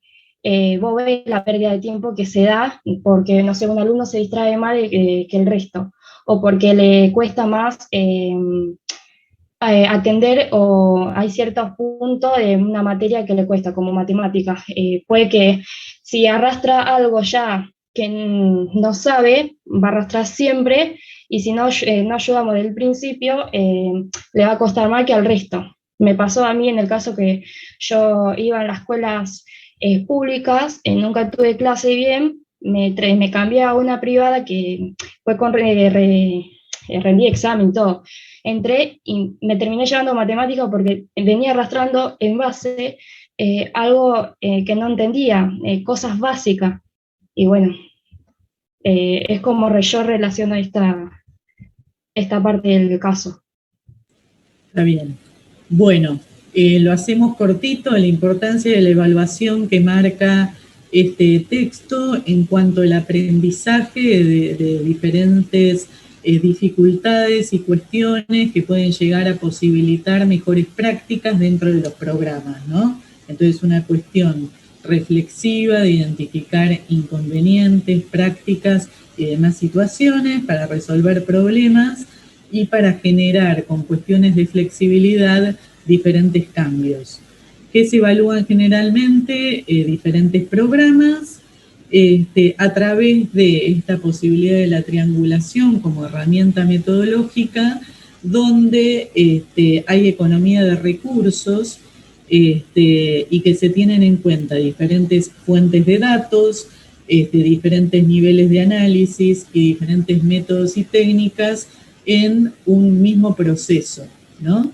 Vos ves la pérdida de tiempo que se da porque, no sé, un alumno se distrae más que el resto, o porque le cuesta más atender, o hay ciertos puntos de una materia que le cuesta, como matemáticas. Puede que si arrastra algo ya que no sabe, va a arrastrar siempre, y si no, no ayudamos desde el principio, le va a costar más que al resto. Me pasó a mí en el caso que yo iba a las escuelas públicas, nunca tuve clase bien, me cambié a una privada que fue con rendí examen y todo. Entré y me terminé llevando matemática porque venía arrastrando en base algo que no entendía, cosas básicas. Y bueno, es como yo relaciono esta parte del caso. Está bien. Bueno, lo hacemos cortito, la importancia de la evaluación que marca este texto en cuanto al aprendizaje de diferentes dificultades y cuestiones que pueden llegar a posibilitar mejores prácticas dentro de los programas, ¿no? Entonces, una cuestión reflexiva de identificar inconvenientes, prácticas y demás situaciones para resolver problemas y para generar con cuestiones de flexibilidad diferentes cambios. ¿Qué se evalúan generalmente? Diferentes programas a través de esta posibilidad de la triangulación como herramienta metodológica, donde hay economía de recursos y que se tienen en cuenta diferentes fuentes de datos, diferentes niveles de análisis y diferentes métodos y técnicas en un mismo proceso, ¿no?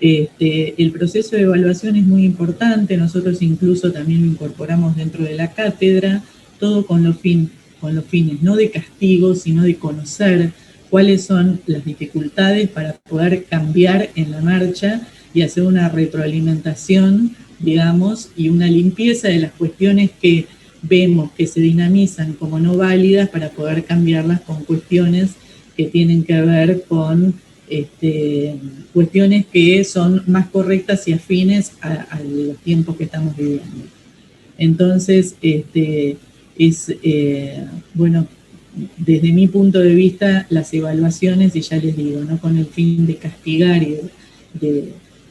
El proceso de evaluación es muy importante, nosotros incluso también lo incorporamos dentro de la cátedra, todo con los fines no de castigo, sino de conocer cuáles son las dificultades para poder cambiar en la marcha y hacer una retroalimentación, digamos, y una limpieza de las cuestiones que vemos que se dinamizan como no válidas para poder cambiarlas con cuestiones que tienen que ver con cuestiones que son más correctas y afines a los tiempos que estamos viviendo. Entonces, bueno, desde mi punto de vista, las evaluaciones, y ya les digo, no con el fin de castigar y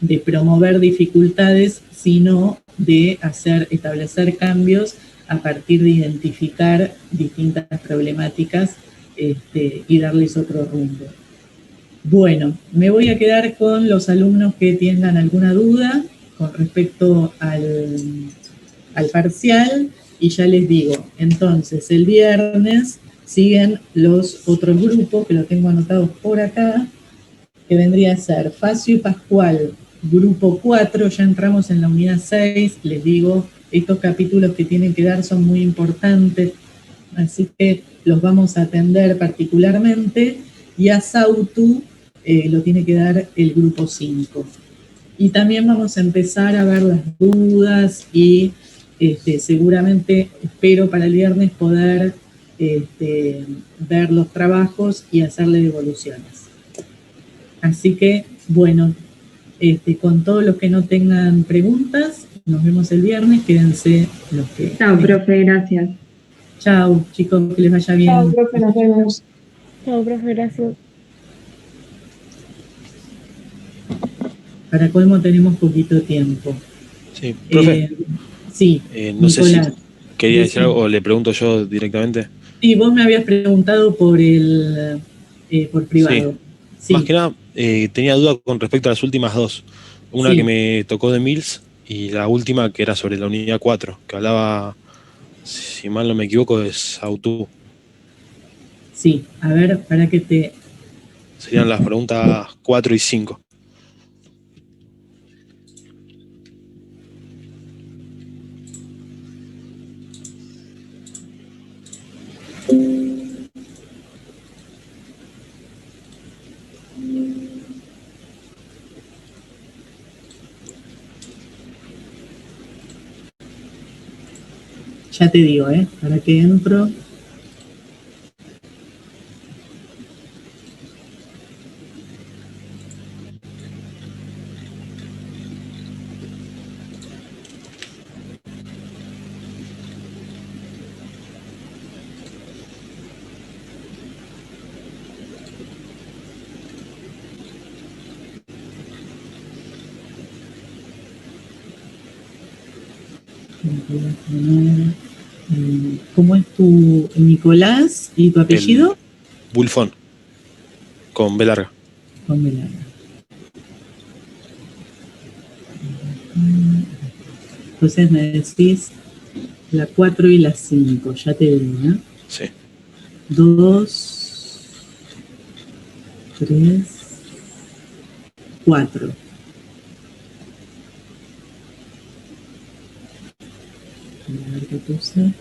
de promover dificultades, sino de establecer cambios a partir de identificar distintas problemáticas y darles otro rumbo. Bueno, me voy a quedar con los alumnos que tengan alguna duda con respecto al parcial, y ya les digo, entonces el viernes siguen los otros grupos, que lo tengo anotados por acá, que vendría a ser Facio y Pascual, grupo 4, ya entramos en la unidad 6, les digo, estos capítulos que tienen que dar son muy importantes, así que los vamos a atender particularmente, y a Sautu lo tiene que dar el grupo 5. Y también vamos a empezar a ver las dudas y seguramente espero para el viernes poder ver los trabajos y hacerle devoluciones. Así que, bueno, con todos los que no tengan preguntas, nos vemos el viernes, quédense los que... Chao, profe, gracias. Chao, chicos, que les vaya bien. Chao, profe, nos vemos. Chao, profe, gracias. Para colmo tenemos poquito tiempo. Sí, profe. Sí, no sé si Nicolás, quería decir algo o le pregunto yo directamente. Sí, vos me habías preguntado por privado. Sí. Más que nada, tenía duda con respecto a las últimas dos. Una Sí. que me tocó de Mills y la última que era sobre la unidad 4, que hablaba, si mal no me equivoco, de Sautu. Sí, a ver, para que te... Serían las preguntas 4 y 5. Ya te digo, para que entro. ¿Cómo es tu Nicolás y tu apellido? Bulfón, con B larga. Con B larga. Entonces me decís la 4 y la 5, ya te digo, ¿eh? Sí. 2, 3, 4. A ver qué puse.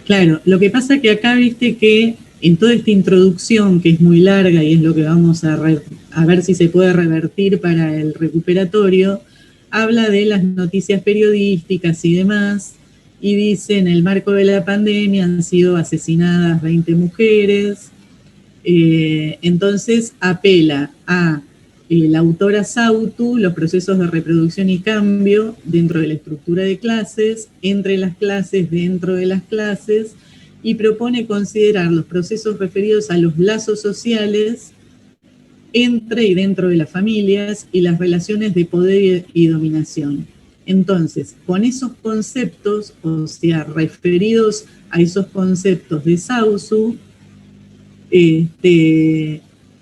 Claro, lo que pasa que acá viste que en toda esta introducción, que es muy larga y es lo que vamos a ver si se puede revertir para el recuperatorio, habla de las noticias periodísticas y demás, y dice, en el marco de la pandemia han sido asesinadas 20 mujeres, entonces apela a la autora Sautu, los procesos de reproducción y cambio dentro de la estructura de clases, entre las clases, dentro de las clases, y propone considerar los procesos referidos a los lazos sociales entre y dentro de las familias y las relaciones de poder y dominación. Entonces, con esos conceptos, o sea, referidos a esos conceptos de Sautu,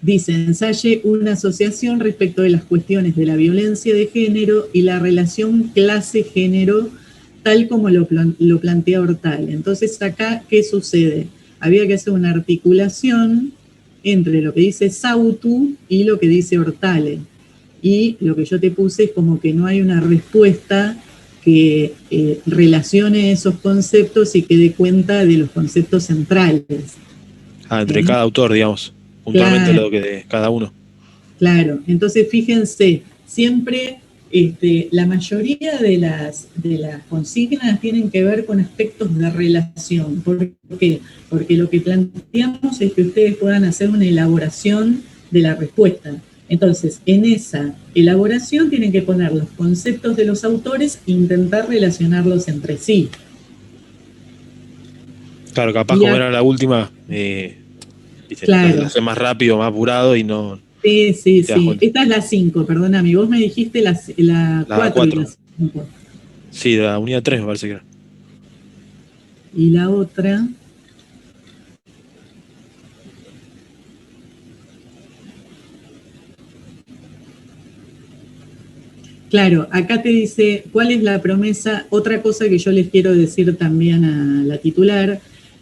dice, ensaye una asociación respecto de las cuestiones de la violencia de género y la relación clase-género, tal como lo plantea Hortal. Entonces, acá, ¿qué sucede? Había que hacer una articulación entre lo que dice Sautu y lo que dice Hortale. Y lo que yo te puse es como que no hay una respuesta que relacione esos conceptos y que dé cuenta de los conceptos centrales. Entre cada autor, digamos. Puntualmente Claro. lo que de cada uno. Claro, entonces fíjense, siempre la mayoría de las consignas tienen que ver con aspectos de relación. ¿Por qué? Porque lo que planteamos es que ustedes puedan hacer una elaboración de la respuesta. Entonces, en esa elaboración tienen que poner los conceptos de los autores e intentar relacionarlos entre sí. Claro, capaz como era la última, Claro. lo hace más rápido, más apurado y no... Sí, sí, te das sí. cuenta. Esta es la 5, perdóname. Vos me dijiste la 4 y la 5. Sí, de la unidad 3 me parece que era. Y la otra... Claro, acá te dice cuál es la promesa. Otra cosa que yo les quiero decir también a la titular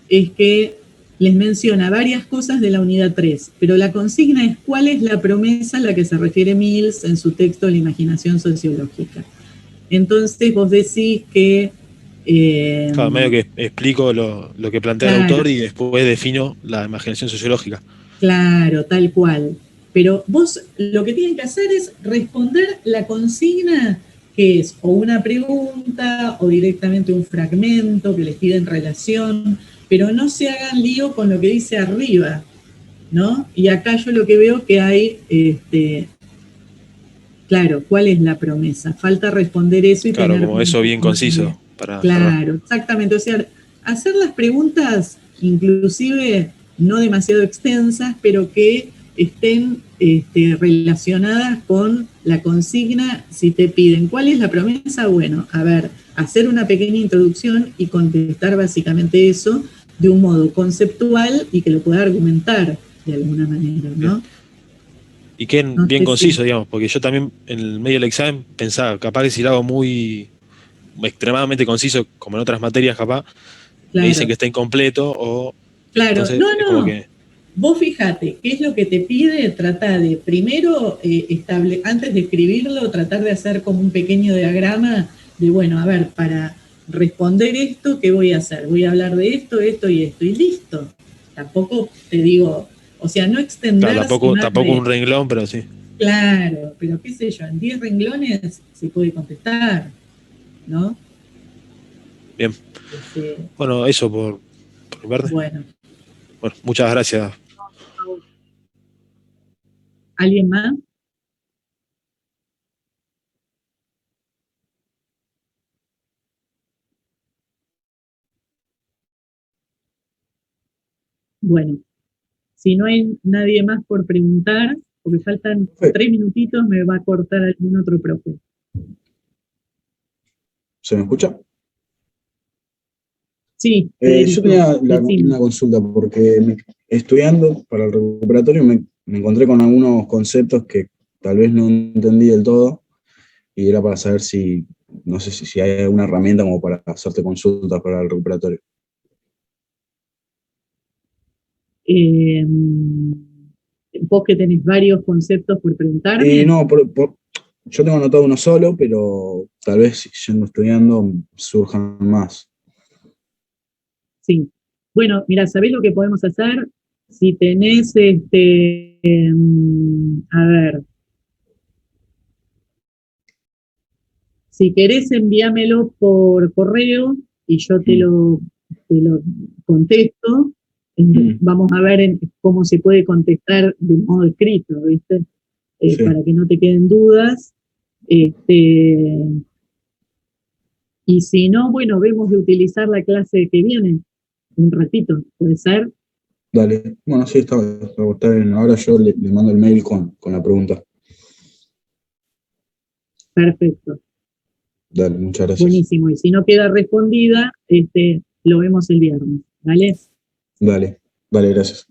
es que les menciona varias cosas de la unidad 3, pero la consigna es cuál es la promesa a la que se refiere Mills en su texto La imaginación sociológica. Entonces vos decís que... Claro, medio que explico lo que plantea el autor y después defino la imaginación sociológica. Claro, tal cual. Pero vos lo que tienen que hacer es responder la consigna, que es o una pregunta o directamente un fragmento que les pide en relación, pero no se hagan lío con lo que dice arriba, ¿no? Y acá yo lo que veo que hay, claro, ¿cuál es la promesa? Falta responder eso y claro, tener... como eso bien conciso. Para claro, exactamente. O sea, hacer las preguntas inclusive no demasiado extensas, pero que estén relacionadas con la consigna. Si te piden cuál es la promesa, bueno, a ver, hacer una pequeña introducción y contestar básicamente eso, de un modo conceptual y que lo pueda argumentar de alguna manera, ¿no? Y que No bien sé conciso, digamos, porque yo también en el medio del examen pensaba, capaz que si lo hago muy extremadamente conciso, como en otras materias capaz, me dicen que está incompleto o... Claro, Entonces, no, es como no. que... Vos fíjate, ¿qué es lo que te pide? Trata de, primero, antes de escribirlo, tratar de hacer como un pequeño diagrama de, bueno, a ver, para responder esto, ¿qué voy a hacer? Voy a hablar de esto, esto y esto, y listo. Tampoco te digo, o sea, no extenderse Claro, más tampoco de... un renglón, pero sí. Claro, pero qué sé yo, en 10 renglones se puede contestar, ¿no? Bien. Bueno, eso por mi parte. Bueno. Bueno, muchas gracias. ¿Alguien más? Bueno, si no hay nadie más por preguntar, porque faltan 3 minutitos, me va a cortar algún otro profe. ¿Se me escucha? Sí, yo tenía una consulta, porque estudiando para el recuperatorio me encontré con algunos conceptos que tal vez no entendí del todo, y era para saber si, no sé si hay alguna herramienta como para hacerte consultas para el recuperatorio. Vos que tenés varios conceptos por preguntarme. No, yo tengo anotado uno solo, pero tal vez yendo estudiando surjan más. Sí. Bueno, mira, ¿sabés lo que podemos hacer? Si tenés, a ver, si querés envíamelo por correo y yo te lo contesto. Vamos a ver cómo se puede contestar de modo escrito, ¿viste? Para que no te queden dudas. Y si no, bueno, vemos de utilizar la clase que viene un ratito, ¿puede ser? Dale, bueno, sí, está bien. Ahora yo le mando el mail con la pregunta. Perfecto. Dale, muchas gracias. Buenísimo. Y si no queda respondida, lo vemos el viernes, ¿vale? Dale, gracias.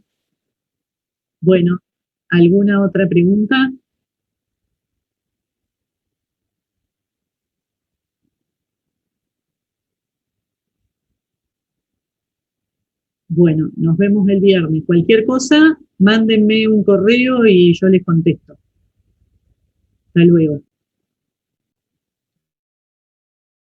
Bueno, ¿alguna otra pregunta? Bueno, nos vemos el viernes. Cualquier cosa, mándenme un correo y yo les contesto. Hasta luego.